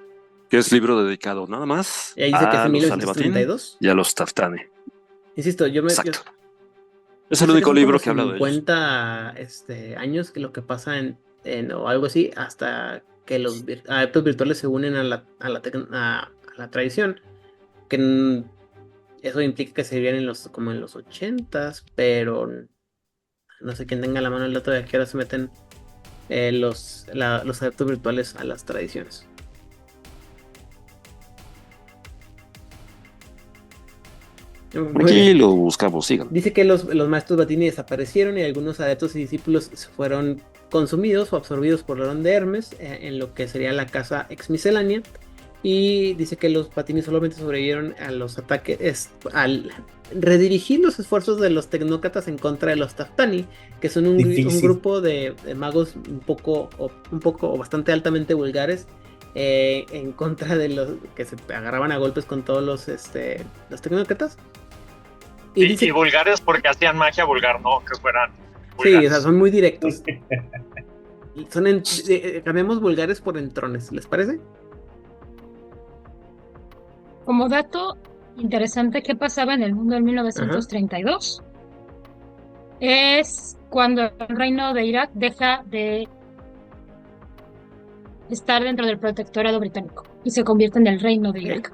que es libro dedicado nada más y ahí dice que es a en los 1932 y a los Taftani. Insisto, Exacto. Es el único libro que habla de ellos. 50 años que lo que pasa o algo así, hasta que los adeptos virtuales se unen a la tradición, que eso implica que se vivían como en los 80s, pero no sé quién tenga la mano el dato de a qué hora se meten los adeptos virtuales a las tradiciones. Muy Aquí bien. lo buscamos, sigan. Dice que los maestros Batini desaparecieron y algunos adeptos y discípulos fueron consumidos o absorbidos por el León de Hermes en lo que sería la casa ex miscelánea. Y dice que los Batini solamente sobrevivieron a los ataques, al redirigir los esfuerzos de los tecnócratas en contra de los Taftani, que son un grupo de magos un poco o bastante altamente vulgares, en contra de los que se agarraban a golpes con todos los tecnócratas. Y vulgares porque hacían magia vulgar, no que fueran Sí, vulgares. o sea, son muy directos. Cambiamos vulgares por entrones, ¿les parece? Como dato interesante, ¿qué pasaba en el mundo en 1932? Es cuando el reino de Irak deja de estar dentro del protectorado británico y se convierte en el reino de Irak.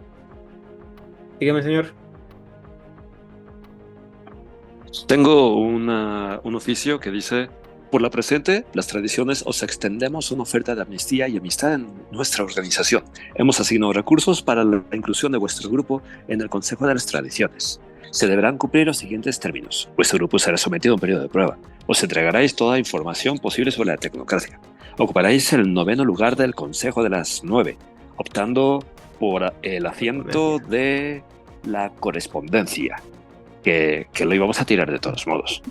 Dígame, señor. Tengo un oficio que dice: por la presente, las tradiciones, os extendemos una oferta de amnistía y amistad en nuestra organización. Hemos asignado recursos para la inclusión de vuestro grupo en el Consejo de las Tradiciones. Se deberán cumplir los siguientes términos. Vuestro grupo será sometido a un periodo de prueba. Os entregaréis toda información posible sobre la tecnocracia. Ocuparéis el 9º lugar del Consejo de las 9, optando por el asiento de la correspondencia, que lo íbamos a tirar de todos modos.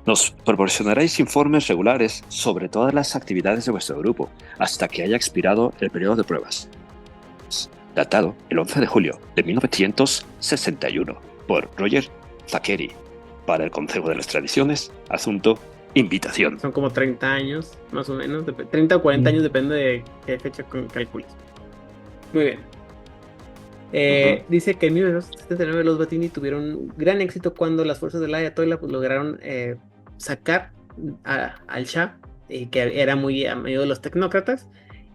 Nos proporcionaréis informes regulares sobre todas las actividades de vuestro grupo hasta que haya expirado el periodo de pruebas. Datado el 11 de julio de 1961 por Roger Zachary para el Consejo de las Tradiciones, asunto invitación. Son como 30 años, más o menos, 30 o 40 años, depende de qué fecha calcules. Muy bien. Dice que en 1979 los Batini tuvieron gran éxito cuando las fuerzas del Ayatollah lograron sacar al Shah, que era muy amigo de los tecnócratas,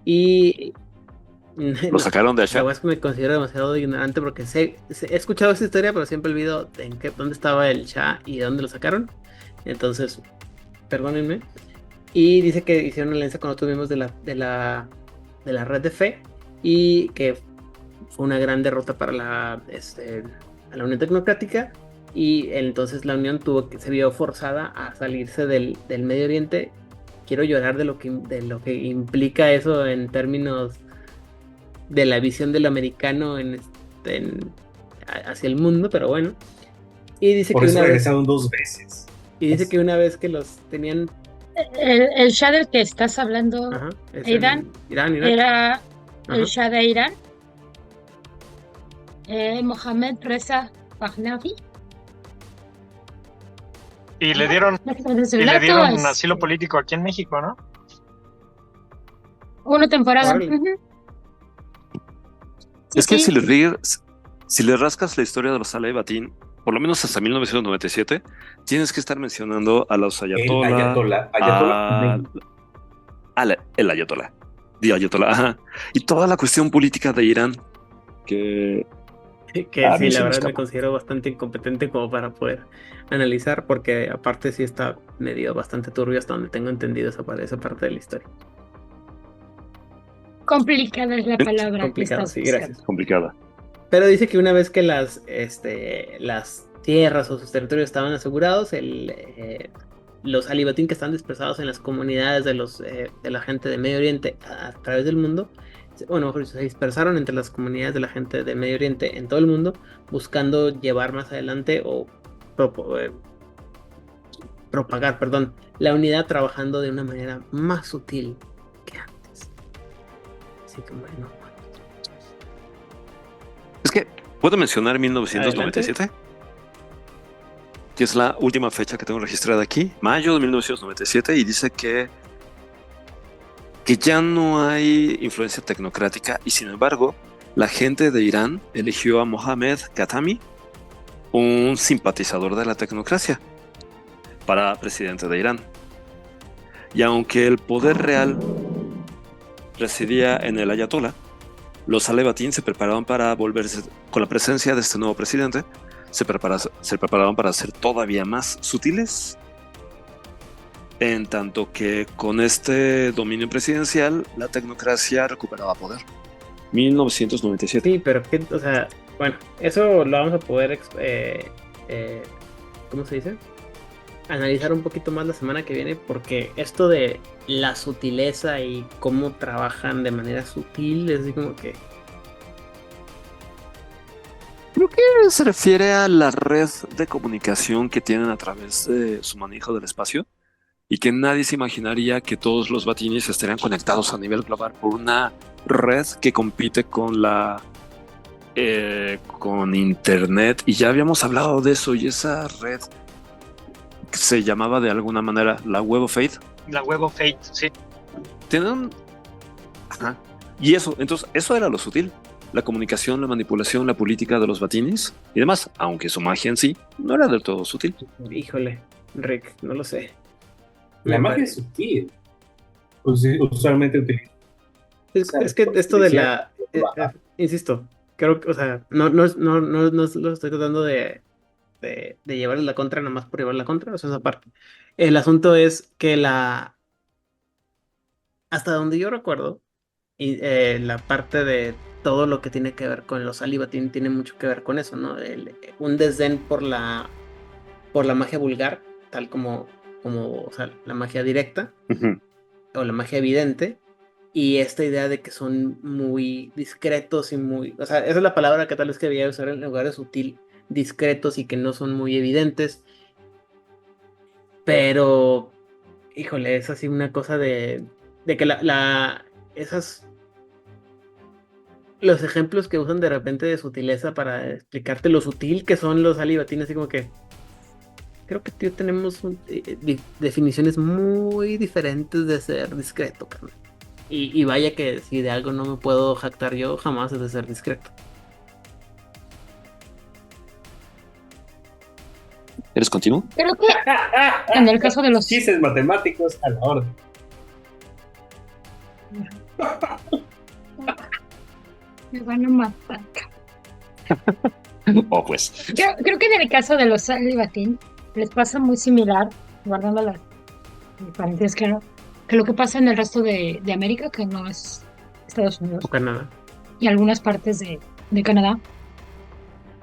y lo sacaron de allá. La verdad es que me considero demasiado ignorante porque he escuchado esa historia, pero siempre olvido dónde estaba el Shah y de dónde lo sacaron. Entonces, perdónenme. Y dice que hicieron una alianza con otros miembros de la red de fe y que fue una gran derrota para la Unión Tecnocrática, y entonces la Unión se vio forzada a salirse del Medio Oriente. Quiero llorar de lo que implica eso en términos de la visión del americano hacia el mundo, pero bueno. Y dice por que eso regresaron 2 veces. Y dice que una vez que los tenían... El Shah del que estás hablando, Irán, era el Shah de Irán, Mohammad Reza Pahlavi. Y le dieron asilo político aquí en México, ¿no? Una temporada. Es que si le rascas la historia de los Alebatín, por lo menos hasta 1997, tienes que estar mencionando a los Ayatollah. El Ayatollah. Ajá. Y toda la cuestión política de Irán, que sí, la verdad me considero bastante incompetente como para poder analizar, porque aparte sí está medio bastante turbio hasta donde tengo entendido esa parte de la historia. Complicada es la palabra. Complicada, sí, gracias. Complicada. Pero dice que una vez que las tierras o sus territorios estaban asegurados, los alibatín que están dispersados en las comunidades de la gente de Medio Oriente a través del mundo, se dispersaron entre las comunidades de la gente de Medio Oriente en todo el mundo, buscando llevar más adelante o propagar, la unidad, trabajando de una manera más sutil que antes. Así que bueno. Es que, ¿puedo mencionar 1997? Adelante. Que es la última fecha que tengo registrada aquí, mayo de 1997, y dice que ya no hay influencia tecnocrática, y sin embargo, la gente de Irán eligió a Mohammad Khatami, un simpatizador de la tecnocracia, para presidente de Irán. Y aunque el poder real residía en el Ayatollah, los Alebatín se preparaban para volverse, con la presencia de este nuevo presidente, se preparaban para ser todavía más sutiles, en tanto que con este dominio presidencial la tecnocracia recuperaba poder. 1997. Sí, pero Bueno, eso lo vamos a poder, ¿cómo se dice? Analizar un poquito más la semana que viene, porque esto de la sutileza y cómo trabajan de manera sutil es así como que... Creo que se refiere a la red de comunicación que tienen a través de su manejo del espacio y que nadie se imaginaría que todos los Batinis estarían conectados a nivel global por una red que compite con con internet, y ya habíamos hablado de eso, y esa red se llamaba de alguna manera la Web of Fate. La Web of Fate, sí. Tienen... Ajá. Y eso, entonces, eso era lo sutil. La comunicación, la manipulación, la política de los Batinis y demás, aunque su magia en sí no era del todo sutil. Híjole, Rick, no lo sé. La Me magia es sutil. Pues sí, usualmente utiliza. Es que esto de la... insisto, creo que, o sea, no lo estoy tratando de llevarles la contra, nomás por llevar la contra, o sea, esa parte. El asunto es que hasta donde yo recuerdo, y la parte de todo lo que tiene que ver con los Alibatín tiene mucho que ver con eso, ¿no? Un desdén por la magia vulgar, tal como, o sea, la magia directa, o la magia evidente, y esta idea de que son muy discretos y muy, o sea, esa es la palabra que tal vez que debía usar en lugar de sutil, discretos y que no son muy evidentes, pero, híjole, es así una cosa de que los ejemplos que usan de repente de sutileza para explicarte lo sutil que son los alibatines, así como que creo que tío tenemos definiciones muy diferentes de ser discreto, carnal. Y vaya que si de algo no me puedo jactar yo, jamás es de ser discreto. ¿Eres continuo? Creo que en el caso de los... chistes matemáticos a la orden. Me van a matar. Oh, pues. Creo que en el caso de los Alibatín les pasa muy similar, guardando las diferencias, claro, que lo que pasa en el resto de América, que no es Estados Unidos O Canadá. y algunas partes de Canadá.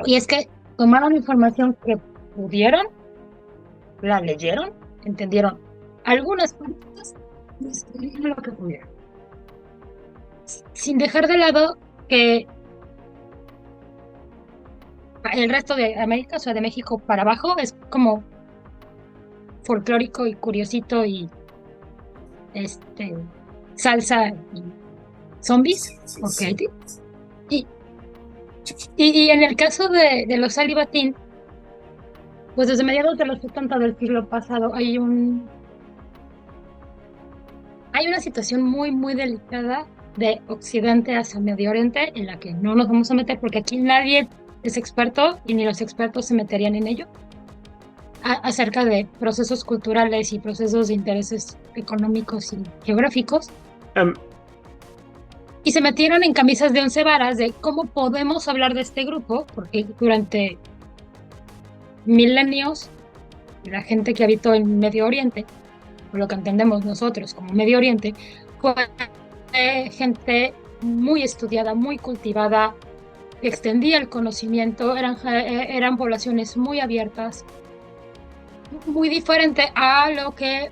Y es que tomaron información que pudieron, la leyeron, entendieron algunas partes y escribieron lo que pudieron. Sin dejar de lado que el resto de América, o sea, de México para abajo, es como folclórico y curiosito y salsa y zombies, ok. Y en el caso de los Alibatín, pues desde mediados de los 70 del siglo pasado hay una situación muy, muy delicada de Occidente hacia Medio Oriente, en la que no nos vamos a meter porque aquí nadie es experto y ni los expertos se meterían en ello, acerca de procesos culturales y procesos de intereses económicos y geográficos. Y se metieron en camisas de 11 varas de cómo podemos hablar de este grupo, porque durante milenios la gente que habitó en Medio Oriente, por lo que entendemos nosotros como Medio Oriente, fue gente muy estudiada, muy cultivada, que extendía el conocimiento, eran poblaciones muy abiertas, muy diferente a lo que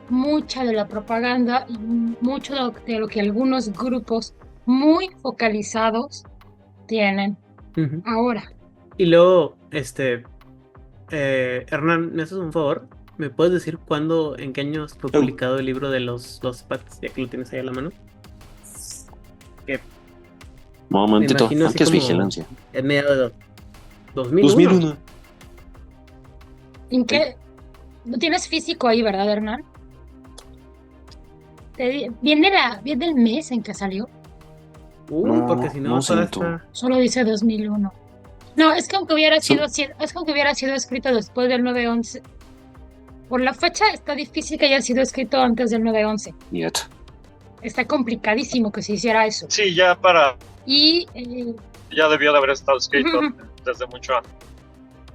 mucha de la propaganda y mucho de lo que algunos grupos muy focalizados tienen ahora. Y luego, Hernán, ¿me haces un favor? ¿Me puedes decir cuándo, en qué años fue publicado el libro de los Pats, ya que lo tienes ahí a la mano? Que momentito, antes vigilancia. En medio de 2001. ¿En qué? ¿No tienes físico ahí, verdad, Hernán? ¿Viene el mes en que salió? No, porque si no, no toda siento. esta... Solo dice 2001. No, es que aunque hubiera sido escrito después del 9/11, por la fecha está difícil que haya sido escrito antes del 9/11. Yet. Está complicadísimo que se hiciera eso. Sí, ya debió de haber estado escrito desde mucho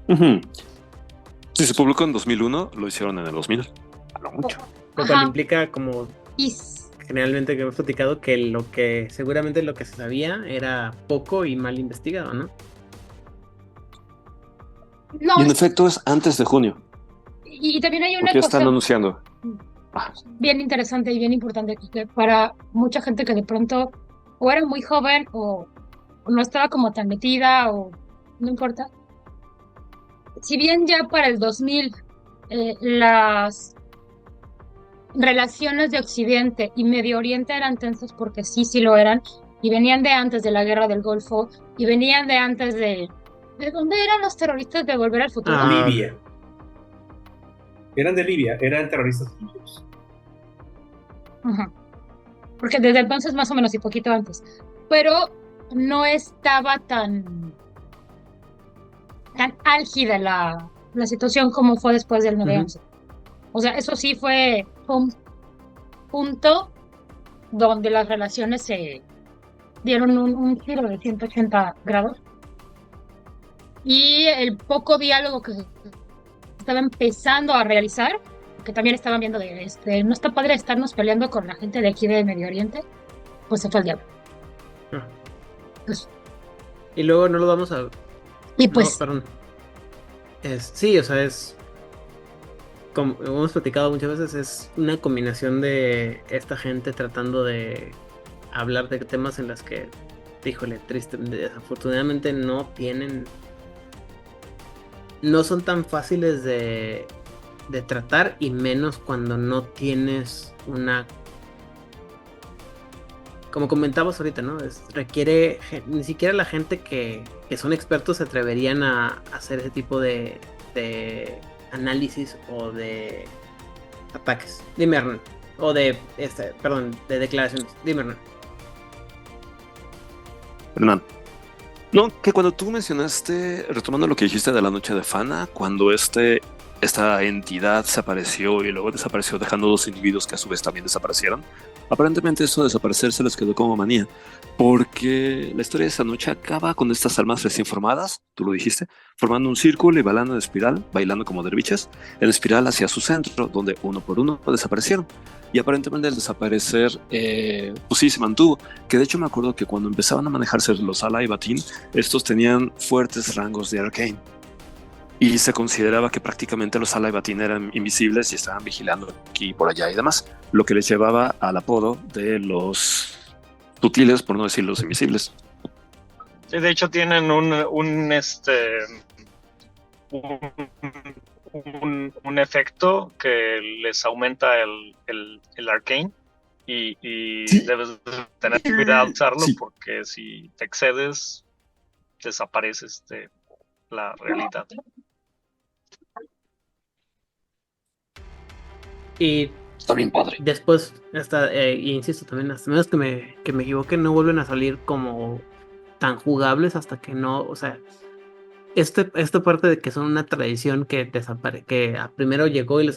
antes. Si se publicó en 2001, lo hicieron en el 2000. A lo mucho. Lo cual implica como Y generalmente que hemos platicado que seguramente lo que se sabía era poco y mal investigado, ¿no? No, Y en efecto es antes de junio, y también hay una porque ya están cosa anunciando. Ah, bien interesante y bien importante que para mucha gente que de pronto o era muy joven o no estaba como tan metida o no importa. Si bien ya para el 2000 las relaciones de Occidente y Medio Oriente eran tensas porque sí lo eran, y venían de antes de la Guerra del Golfo, y venían de antes ¿de dónde eran los terroristas de Volver al Futuro? Libia. Eran de Libia, eran terroristas libios. Ajá. Porque desde entonces más o menos y poquito antes. Pero no estaba tan álgida la situación como fue después del 9/11. O sea, eso sí fue un punto donde las relaciones se dieron un giro de 180 grados. Y el poco diálogo que estaba empezando a realizar, que también estaban viendo no está padre estarnos peleando con la gente de aquí de Medio Oriente, pues se fue al diablo. Pues, Y luego no lo vamos a... y pues, No, perdón. Sí, o sea, como hemos platicado muchas veces, es una combinación de esta gente tratando de hablar de temas en las que, híjole, desafortunadamente no son tan fáciles de tratar, y menos cuando no tienes una, como comentabas ahorita, ¿no? Requiere, ni siquiera la gente que son expertos se atreverían a hacer ese tipo de análisis o de ataques. Dime, Hernán. O de declaraciones. Dime, Hernán. Hernán. No, que cuando tú mencionaste, retomando lo que dijiste de la noche de Fana, cuando esta entidad se apareció y luego desapareció dejando dos individuos que a su vez también desaparecieron, aparentemente eso de desaparecer se les quedó como manía, porque la historia de esa noche acaba con estas almas recién formadas, tú lo dijiste, formando un círculo y bailando en espiral, bailando como derviches, en espiral hacia su centro, donde uno por uno desaparecieron. Y aparentemente el desaparecer, pues sí, se mantuvo. Que de hecho me acuerdo que cuando empezaban a manejarse los Ala y Batín, estos tenían fuertes rangos de Arcane. Y se consideraba que prácticamente los Ala y Batín eran invisibles y estaban vigilando aquí y por allá y demás. Lo que les llevaba al apodo de los sutiles, por no decir los invisibles. Sí, de hecho tienen un efecto que les aumenta el arcane y Sí. debes tener cuidado de usarlo, Sí. porque si te excedes desaparece la realidad. Y Está bien padre. después, y insisto también, hasta menos que me equivoque, no vuelven a salir como tan jugables hasta que no, o sea, esta parte de que son una tradición que primero llegó y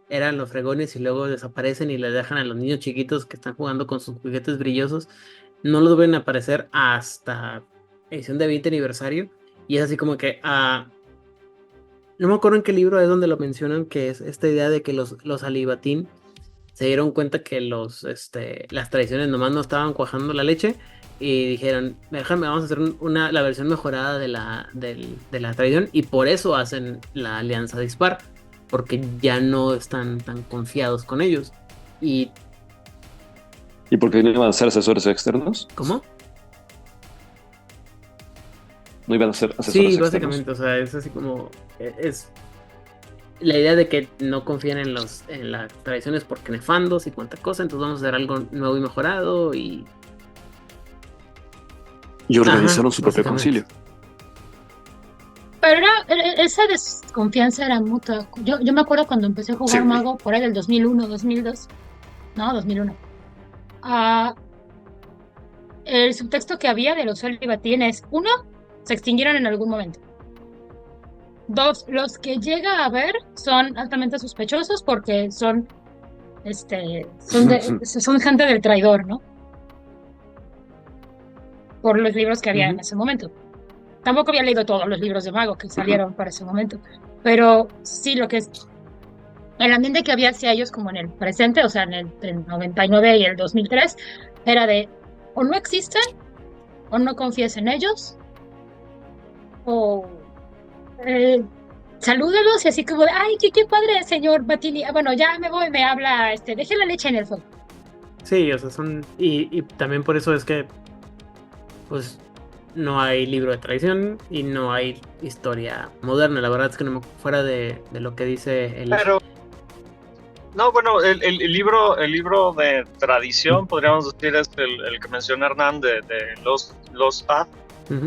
eran los fregones y luego desaparecen y le dejan a los niños chiquitos que están jugando con sus juguetes brillosos, no los ven a aparecer hasta edición de 20 aniversario, y es así como que no me acuerdo en qué libro es donde lo mencionan, que es esta idea de que los Alibatín se dieron cuenta que las tradiciones nomás no estaban cuajando la leche, y dijeron, vamos a hacer la versión mejorada de la tradición, y por eso hacen la alianza de Ispar, porque ya no están tan confiados con ellos. ¿Y por qué no iban a ser asesores externos? cómo? No iban a ser asesores Sí, externos. básicamente, o sea, es así como es la idea de que no confían en las tradiciones porque nefandos y cuánta cosa, entonces vamos a hacer algo nuevo y mejorado y organizaron su propio básicamente. concilio. pero esa desconfianza era mutua. Yo me acuerdo cuando empecé a jugar Sí. Mago por ahí del 2001, 2002. No, 2001. El subtexto que había de los Olivatín es: uno, se extinguieron en algún momento. Dos, los que llega a ver son altamente sospechosos porque son gente del traidor, ¿no? Por los libros que había en ese momento. Tampoco había leído todos los libros de Mago que salieron para ese momento, pero sí lo que es el ambiente que había hacia ellos como en el presente, o sea, en el 99 y el 2003, era de o no existen, o no confíes en ellos, o salúdalos y así como de, ay, qué padre, señor Batini. Bueno, ya me voy, me habla, deje la leche en el fuego. Sí, o sea, son. Y también por eso es que, pues, no hay libro de tradición y no hay historia moderna. La verdad es que no me fuera de lo que dice el. Pero, no, bueno, el libro de tradición, podríamos decir, es el que menciona Hernán de Lost Path,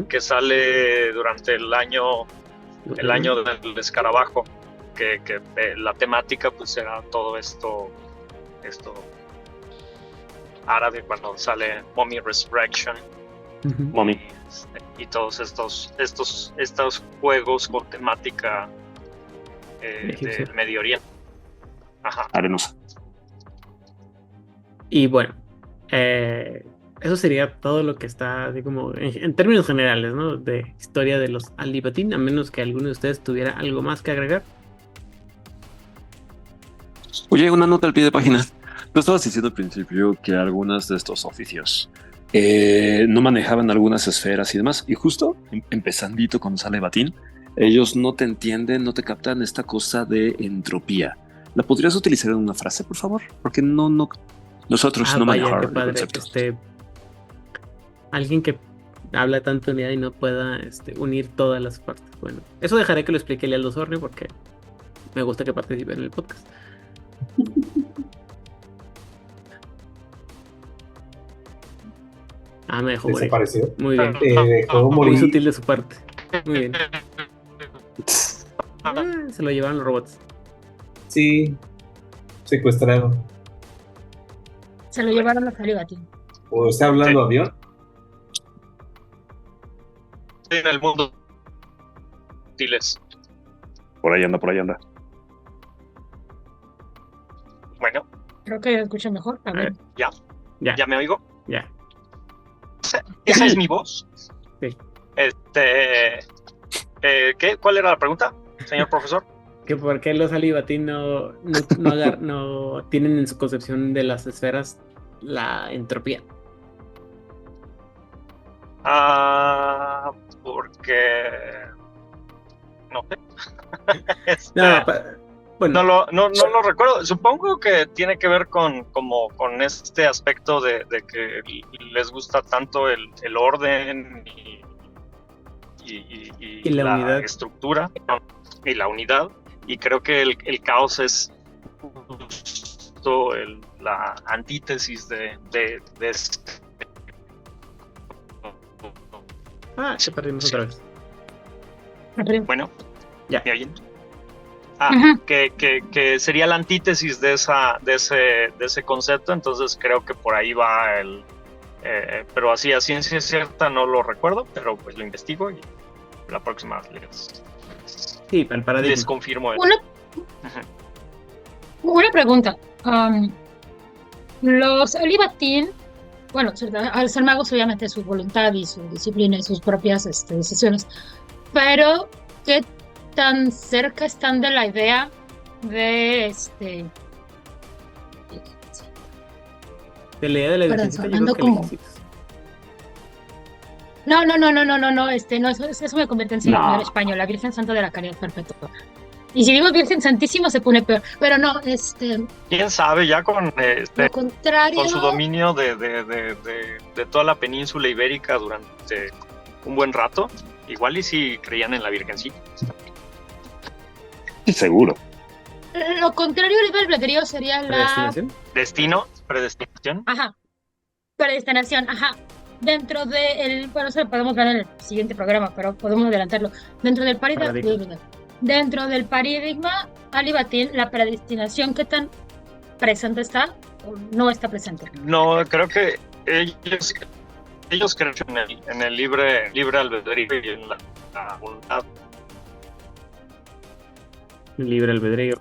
que sale durante el año del escarabajo, que la temática pues era todo esto árabe, cuando sale Mummy Resurrection, Mommy. y todos estos juegos con temática del Medio Oriente. Ajá. Arenosa. Y bueno, eso sería todo lo que está, así como en términos generales, ¿no? De historia de los Alibatín, a menos que alguno de ustedes tuviera algo más que agregar. Oye, una nota al pie de página. Tú estabas diciendo al principio que algunos de estos oficios no manejaban algunas esferas y demás. Y justo empezandito cuando sale Batín, ellos no te entienden, no te captan esta cosa de entropía. ¿La podrías utilizar en una frase, por favor? Porque nosotros no vaya, qué manejamos el padre, concepto. alguien que habla tanta unidad y no pueda unir todas las partes. Bueno, eso dejaré que lo explique Lealdo Sornio porque me gusta que participe en el podcast. Me dejó morir. Desapareció. Muy bien. Dejó Muy morir. sutil de su parte. Muy bien. Se lo llevaron los robots. Sí, secuestrado. Se lo llevaron a Alibatín. ¿O está hablando avión? En el mundo útiles. Por ahí anda. Bueno, Creo que escucho mejor. A ver. ¿ya me oigo? Ya. ¿Esa es mi voz? Sí. ¿Qué? ¿Cuál era la pregunta, señor profesor? Que por qué los Alibatín no tienen en su concepción de las esferas la entropía. Porque no sé. Bueno, No lo recuerdo. Supongo que tiene que ver con este aspecto de que les gusta tanto el orden y la unidad. estructura y la unidad. Y creo que el caos es justo la antítesis de se perdimos otra vez. Bueno, ya. ¿me oyen? Ajá. Que sería la antítesis de ese concepto, entonces creo que por ahí va pero así a ciencia cierta no lo recuerdo, pero pues lo investigo y la próxima les confirmo. Una pregunta. Los Alibatín, bueno, al ser magos obviamente su voluntad y su disciplina y sus propias decisiones, pero ¿qué tan cerca están de la idea de de la idea de la virgencita? Yo creo que como... No, eso me convierte en señor español, la Virgen Santa de la Caridad Perpetua. Y si digo Virgen Santísima se pone peor, pero no, quién sabe, ya con lo contrario, con su dominio de toda la península ibérica durante un buen rato, igual y si creían en la Virgencita. Seguro. Lo contrario del libre albedrío sería la predestinación. Ajá. Predestinación, ajá. Dentro de bueno, eso lo podemos ver en el siguiente programa, pero podemos adelantarlo. Dentro del paradigma Alibatín, la predestinación, ¿qué tan presente está o no está presente? No, creo que ellos creen en el libre albedrío y en la voluntad. Libre albedrío.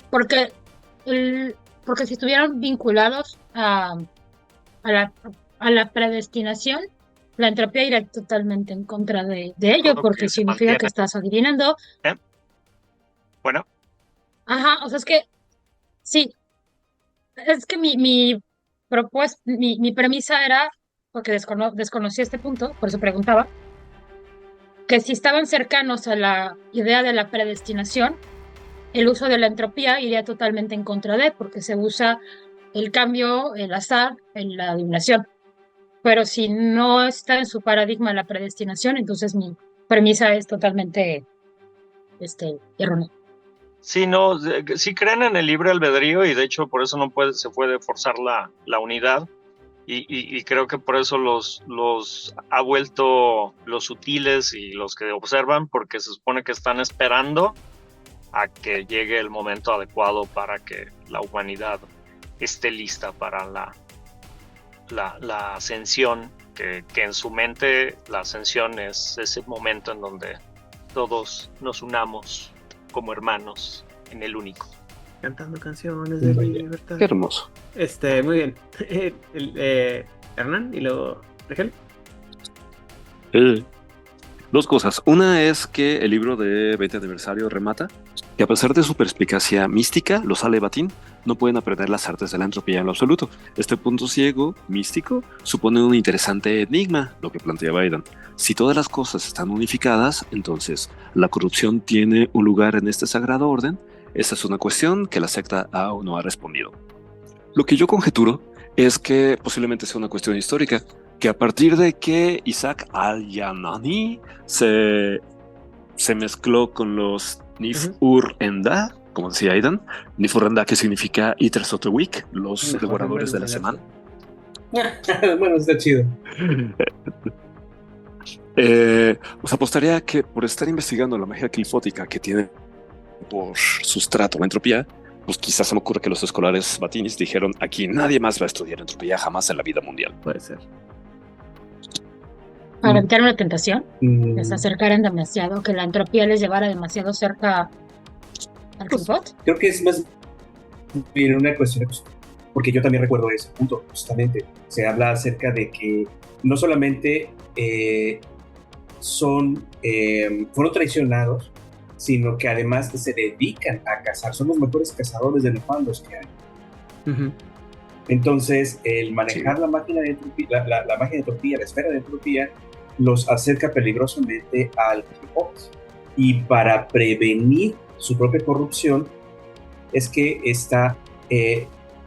Porque si estuvieran vinculados a la predestinación, la entropía irá totalmente en contra de ello, porque significa que estás adivinando. Bueno, Ajá, o sea, es que sí, es que mi propuesta, mi premisa era, porque desconocí este punto, por eso preguntaba, que si estaban cercanos a la idea de la predestinación, el uso de la entropía iría totalmente en contra de, porque se usa el cambio, el azar, en la adivinación. Pero si no está en su paradigma la predestinación, entonces mi premisa es totalmente errónea. sí, no, sí creen en el libre albedrío y de hecho por eso no se puede forzar la unidad y creo que por eso los ha vuelto los sutiles y los que observan porque se supone que están esperando a que llegue el momento adecuado para que la humanidad esté lista para la ascensión, que en su mente la ascensión es ese momento en donde todos nos unamos como hermanos en el único. Cantando canciones de libertad. Qué hermoso. Muy bien. Hernán y luego Rigel. Dos cosas. Una es que el libro de 20 aniversario remata que a pesar de su perspicacia mística, los Alevatín no pueden aprender las artes de la entropía en lo absoluto. Este punto ciego, místico, supone un interesante enigma, lo que plantea Biden. Si todas las cosas están unificadas, entonces la corrupción tiene un lugar en este sagrado orden. Esa es una cuestión que la secta aún no ha respondido. Lo que yo conjeturo es que posiblemente sea una cuestión histórica, que a partir de que Isaac al-Yanani se mezcló con los Nif-Ur-Enda, como decía Aidan, Nif-Ur-Enda que significa Eaters of the Week, los devoradores de la semana. Bueno, está chido. Pues apostaría que por estar investigando la magia clifótica que tiene por sustrato la entropía, pues quizás se me ocurre que los escolares batinis dijeron: aquí nadie más va a estudiar entropía jamás en la vida mundial. Puede ser. Para evitar una tentación, que se acercaran demasiado, que la entropía les llevara demasiado cerca al Clifot. Creo que es más bien una cuestión, porque yo también recuerdo ese punto, justamente. Se habla acerca de que no solamente fueron traicionados, sino que además se dedican a cazar. Son los mejores cazadores de nefandos que hay. Uh-huh. Entonces, el manejar la máquina de entropía, la máquina de entropía, la esfera de entropía, los acerca peligrosamente al Clifot. Y para prevenir su propia corrupción, es que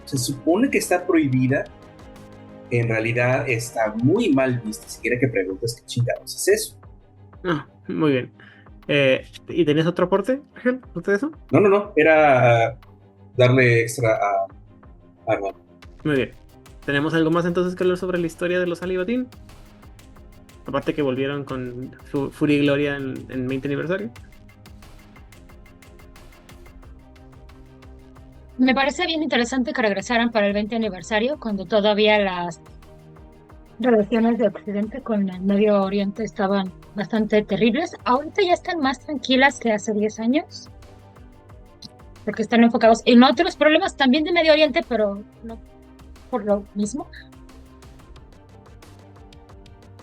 se supone que está prohibida, en realidad está muy mal vista. Si quiere que preguntes qué chingados es eso. Muy bien. ¿Y tenías otro aporte, Ángel? ¿Usted eso? No, era darle extra a Armando. Muy bien. ¿Tenemos algo más entonces que hablar sobre la historia de los Alevatín? Aparte que volvieron con furia y gloria en 20 aniversario. Me parece bien interesante que regresaran para el 20 aniversario, cuando todavía las relaciones de Occidente con el Medio Oriente estaban bastante terribles. Ahorita ya están más tranquilas que hace 10 años, porque están enfocados en otros problemas también de Medio Oriente, pero no por lo mismo.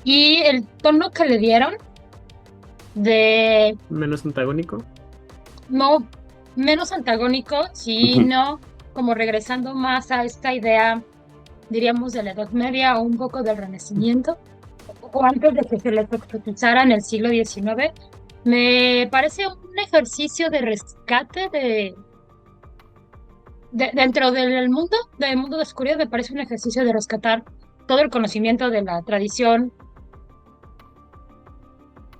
Y el tono que le dieron de... Menos antagónico. No, menos antagónico, sino como regresando más a esta idea, diríamos, de la Edad Media o un poco del Renacimiento, o antes de que se les exotizara en el siglo XIX. Me parece un ejercicio de rescate dentro del mundo de oscuridad. Me parece un ejercicio de rescatar todo el conocimiento de la tradición,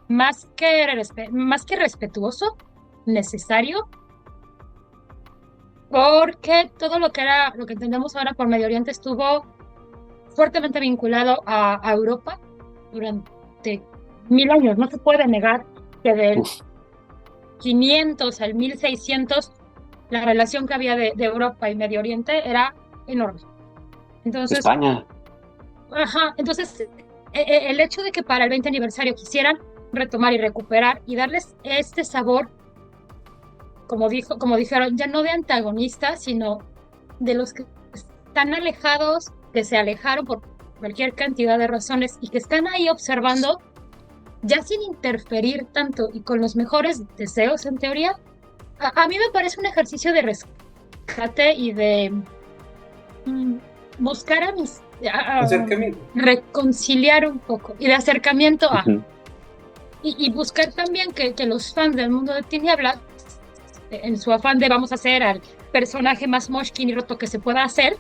más que respetuoso, necesario, porque todo lo que entendemos ahora por Medio Oriente estuvo fuertemente vinculado a Europa durante 1000 años. No se puede negar que del 500 al 1600 la relación que había de Europa y Medio Oriente era enorme. Entonces, España. Entonces el hecho de que para el 20 aniversario quisieran retomar y recuperar y darles este sabor, como dijeron, ya no de antagonistas, sino de los que están alejados, que se alejaron por cualquier cantidad de razones y que están ahí observando, ya sin interferir tanto y con los mejores deseos en teoría, a mí me parece un ejercicio de rescate y de buscar Acercamiento. reconciliar un poco y de acercamiento a Ujú. y buscar también que los fans del mundo de Tinieblas, en su afán de vamos a hacer al personaje más moshkin y roto que se pueda hacer,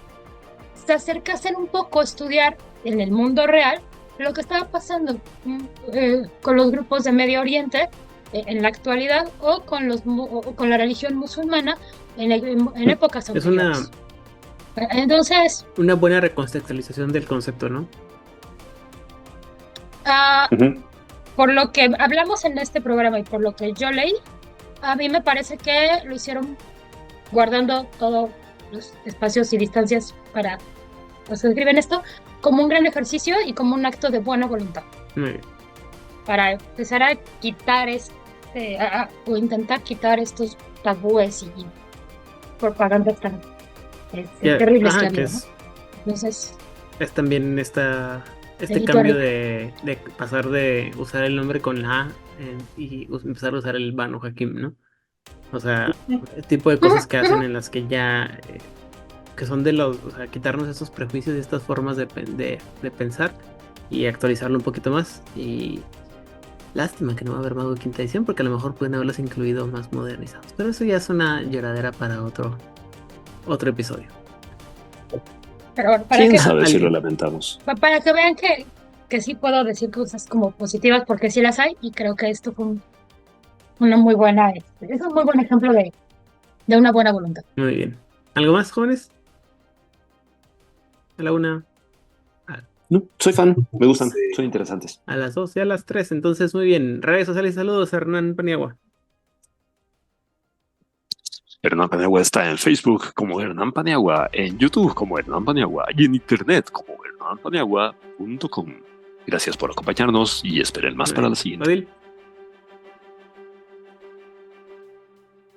se acercasen un poco a estudiar en el mundo real lo que estaba pasando con los grupos de Medio Oriente en la actualidad o con la religión musulmana en épocas Es una, anteriores. Entonces, una buena recontextualización del concepto, ¿no? Ujú. por lo que hablamos en este programa y por lo que yo leí, a mí me parece que lo hicieron guardando todos los espacios y distancias para los que escriben esto, como un gran ejercicio y como un acto de buena voluntad, Muy bien. para empezar a quitar o intentar quitar estos tabúes y propaganda tan Ya, terribles que ajá, ha que habido, ¿no? Entonces, es también este Delito cambio horrible. de pasar de usar el nombre con la A y empezar a usar el Banu Hakim, ¿no? O sea, el tipo de cosas que hacen en las que ya, que son o sea, quitarnos esos prejuicios y estas formas de pensar y actualizarlo un poquito más. Y lástima que no va a haber Mago de quinta edición porque a lo mejor pueden haberlos incluido más modernizados. Pero eso ya es una lloradera para otro episodio. Pero bueno, ¿Quién sabe si lo alguien. lamentamos? para que vean que sí puedo decir cosas como positivas, porque sí las hay, y creo que esto fue una muy buena, es un muy buen ejemplo de una buena voluntad. Muy bien. ¿Algo más, jóvenes? A la una, a, No, soy fan, me gustan, Sí. son interesantes. a las 2 y a las 3. Entonces, muy bien. Redes sociales, saludos, Hernán Paniagua. Hernán Paniagua está en Facebook como Hernán Paniagua, en YouTube como Hernán Paniagua y en internet como hernanpaniagua.com. Gracias por acompañarnos y esperen más Muy para bien. la siguiente. Odil.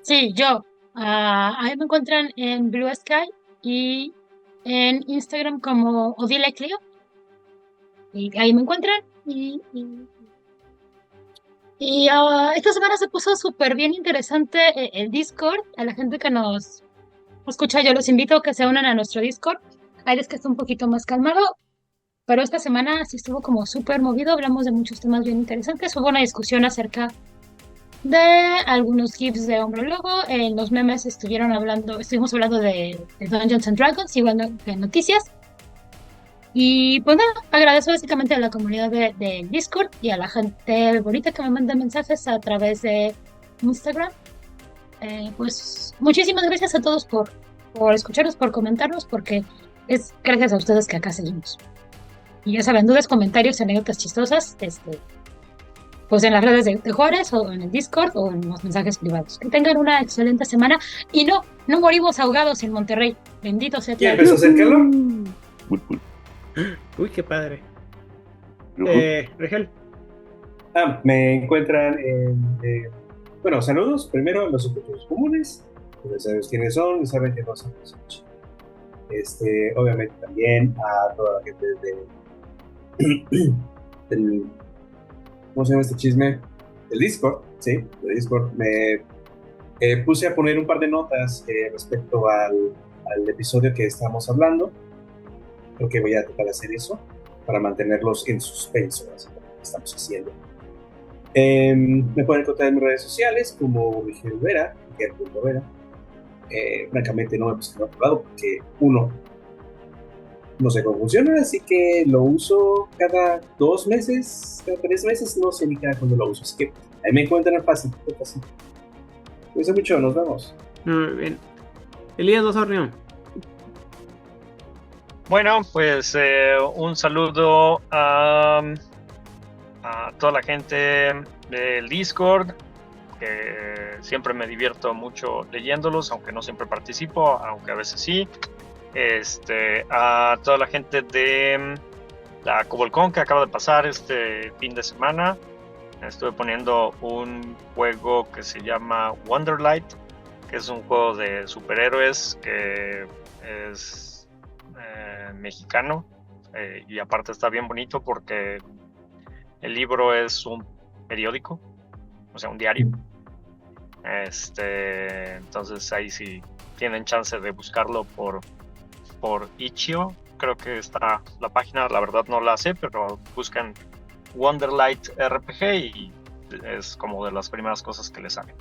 Sí, yo. Ahí me encuentran en Blue Sky y en Instagram como Odile Clio. Y ahí me encuentran. Y esta semana se puso súper bien interesante el Discord. A la gente que nos escucha, yo los invito a que se unan a nuestro Discord. Hay veces que está un poquito más calmado, pero esta semana sí estuvo como súper movido. Hablamos de muchos temas bien interesantes. Hubo una discusión acerca de algunos GIFs de Hombre Lobo. En los memes estuvimos hablando de Dungeons and Dragons y bueno, de noticias. Y pues nada, agradezco básicamente a la comunidad de Discord y a la gente bonita que me manda mensajes a través de Instagram. Pues muchísimas gracias a todos por escucharnos, por comentarnos, porque es gracias a ustedes que acá seguimos. Y ya saben, dudas, comentarios, anécdotas chistosas, pues en las redes de Juárez o en el Discord o en los mensajes privados. Que tengan una excelente semana y no morimos ahogados en Monterrey. Bendito sea ¿Quién Dios. empezó a hacer calor? Cool, cool. Uy, qué padre. Ujú. Regel. Me encuentran bueno, saludos primero a los sospechosos comunes, que ya sabes quiénes son y saben que no son los sospechosos. Obviamente también a toda la gente del ¿cómo se llama este chisme? Del Discord, sí, del Discord. Me puse a poner un par de notas respecto al episodio que estábamos hablando. Creo que voy a tratar de hacer eso para mantenerlos en suspenso, así como lo que estamos haciendo. Me pueden encontrar en mis redes sociales como Miguel Vera, Miguel.Vera. Francamente no me puse en otro lado porque no sé cómo funciona, así que lo uso cada 2 meses, cada 3 meses, no sé ni cada cuándo lo uso, así que ahí me encuentran fácil, muy fácil. Cuídense mucho, nos vemos. Muy bien. Elías Osornio. Bueno, pues un saludo a toda la gente del Discord, que siempre me divierto mucho leyéndolos, aunque no siempre participo, aunque a veces sí. A toda la gente de la Cobolcon que acaba de pasar este fin de semana. Estuve poniendo un juego que se llama Wonderlight, que es un juego de superhéroes que es mexicano, y aparte está bien bonito porque el libro es un periódico, o sea, un diario. Entonces ahí sí tienen chance de buscarlo por Itch.io. Creo que está la página, la verdad no la sé, pero buscan Wonderlight RPG y es como de las primeras cosas que les salen.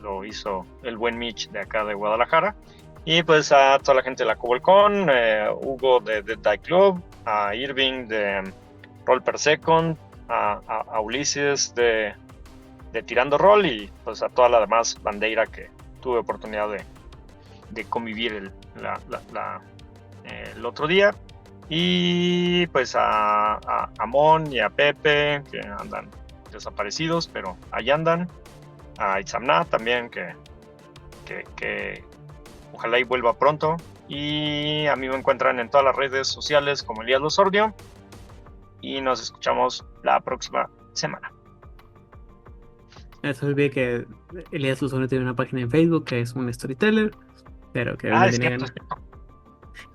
Lo hizo el buen Mitch de acá de Guadalajara. Y pues a toda la gente de la Cobolcon, Hugo de Dead Die Club, a Irving de Roll Per Second, a Ulises de Tirando Roll y pues a toda la demás bandera que tuve oportunidad de convivir el otro día. Y pues a Mon y a Pepe, que andan desaparecidos, pero ahí andan. A Itzamna también, que ojalá y vuelva pronto. Y a mí me encuentran en todas las redes sociales como Elías Losordio. Y nos escuchamos la próxima semana. Eso olvidé que Elías Luzón tiene una página en Facebook que es un storyteller, pero que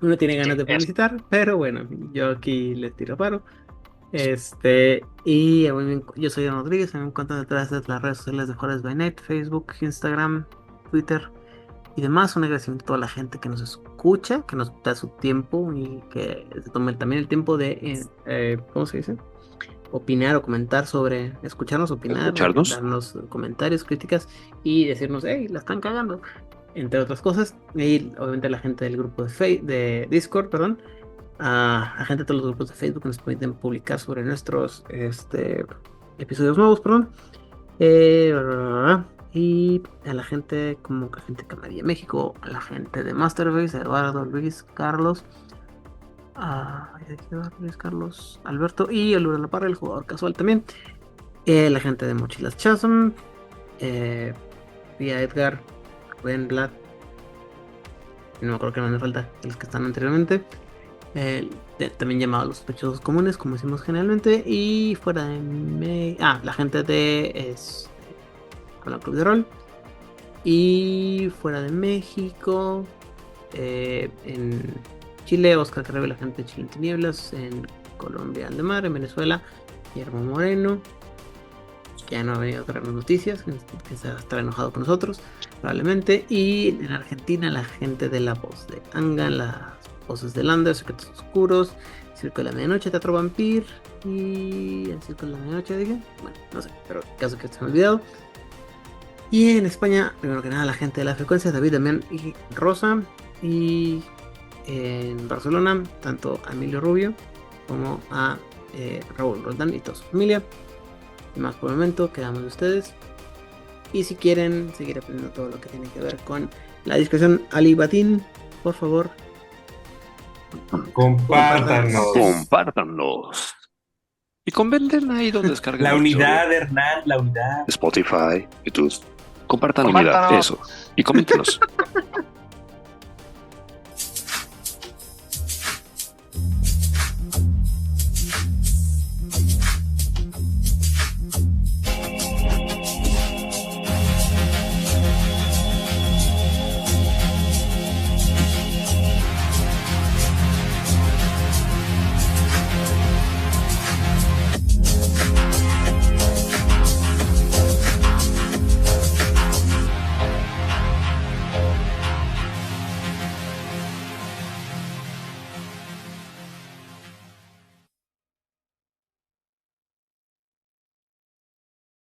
uno tiene ganas de publicitar, pero bueno, yo aquí les tiro paro. Y yo soy Dan Rodríguez, me encuentran detrás de las redes sociales de Juárez by Night, Facebook, Instagram, Twitter y demás. Un agradecimiento a toda la gente que nos escucha, que nos da su tiempo y que se tome también el tiempo de, ¿cómo se dice? Opinar o comentar sobre, escucharnos, darnos comentarios, críticas y decirnos, hey, la están cagando, entre otras cosas. Y obviamente la gente del grupo de Discord, perdón, a la gente de todos los grupos de Facebook que nos permiten publicar sobre nuestros episodios nuevos, perdón. Y a la gente como que gente de Camarilla México, a la gente de Masterbase, Eduardo, Luis, Carlos, Luis, Carlos, Alberto y Oliver La Parra, el jugador casual también. La gente de Mochilas Chasm, Vía Edgar, Rubén, Vlad, no me acuerdo que no me falta, de los que están anteriormente. También llamados los sospechosos comunes, como decimos generalmente. Y fuera de la gente de con la Club de Rol. Y fuera de México, en Chile, Oscar Carrero y la gente de Chile en Tinieblas. En Colombia, Aldemar. En Venezuela, Guillermo Moreno, que ya no ha venido a traernos noticias, que se va a estar enojado con nosotros probablemente. Y en Argentina, la gente de La Voz de Angan, las Voces de Lander, Secretos Oscuros, Circo de la Medianoche, Teatro Vampir y el Circo de la Medianoche, dije. Bueno, no sé, pero caso que se me ha olvidado. Y en España, primero que nada, la gente de La Frecuencia, David, Damián y Rosa. Y en Barcelona, tanto a Emilio Rubio como a Raúl Roldán y toda su familia. Y más por el momento, quedamos de ustedes. Y si quieren seguir aprendiendo todo lo que tiene que ver con la discusión Ali Batín, por favor, compártanos. Y comenten ahí donde descarguen la unidad, Hernán, la unidad. Spotify, YouTube. Compartan la unidad, eso. Y coméntenos.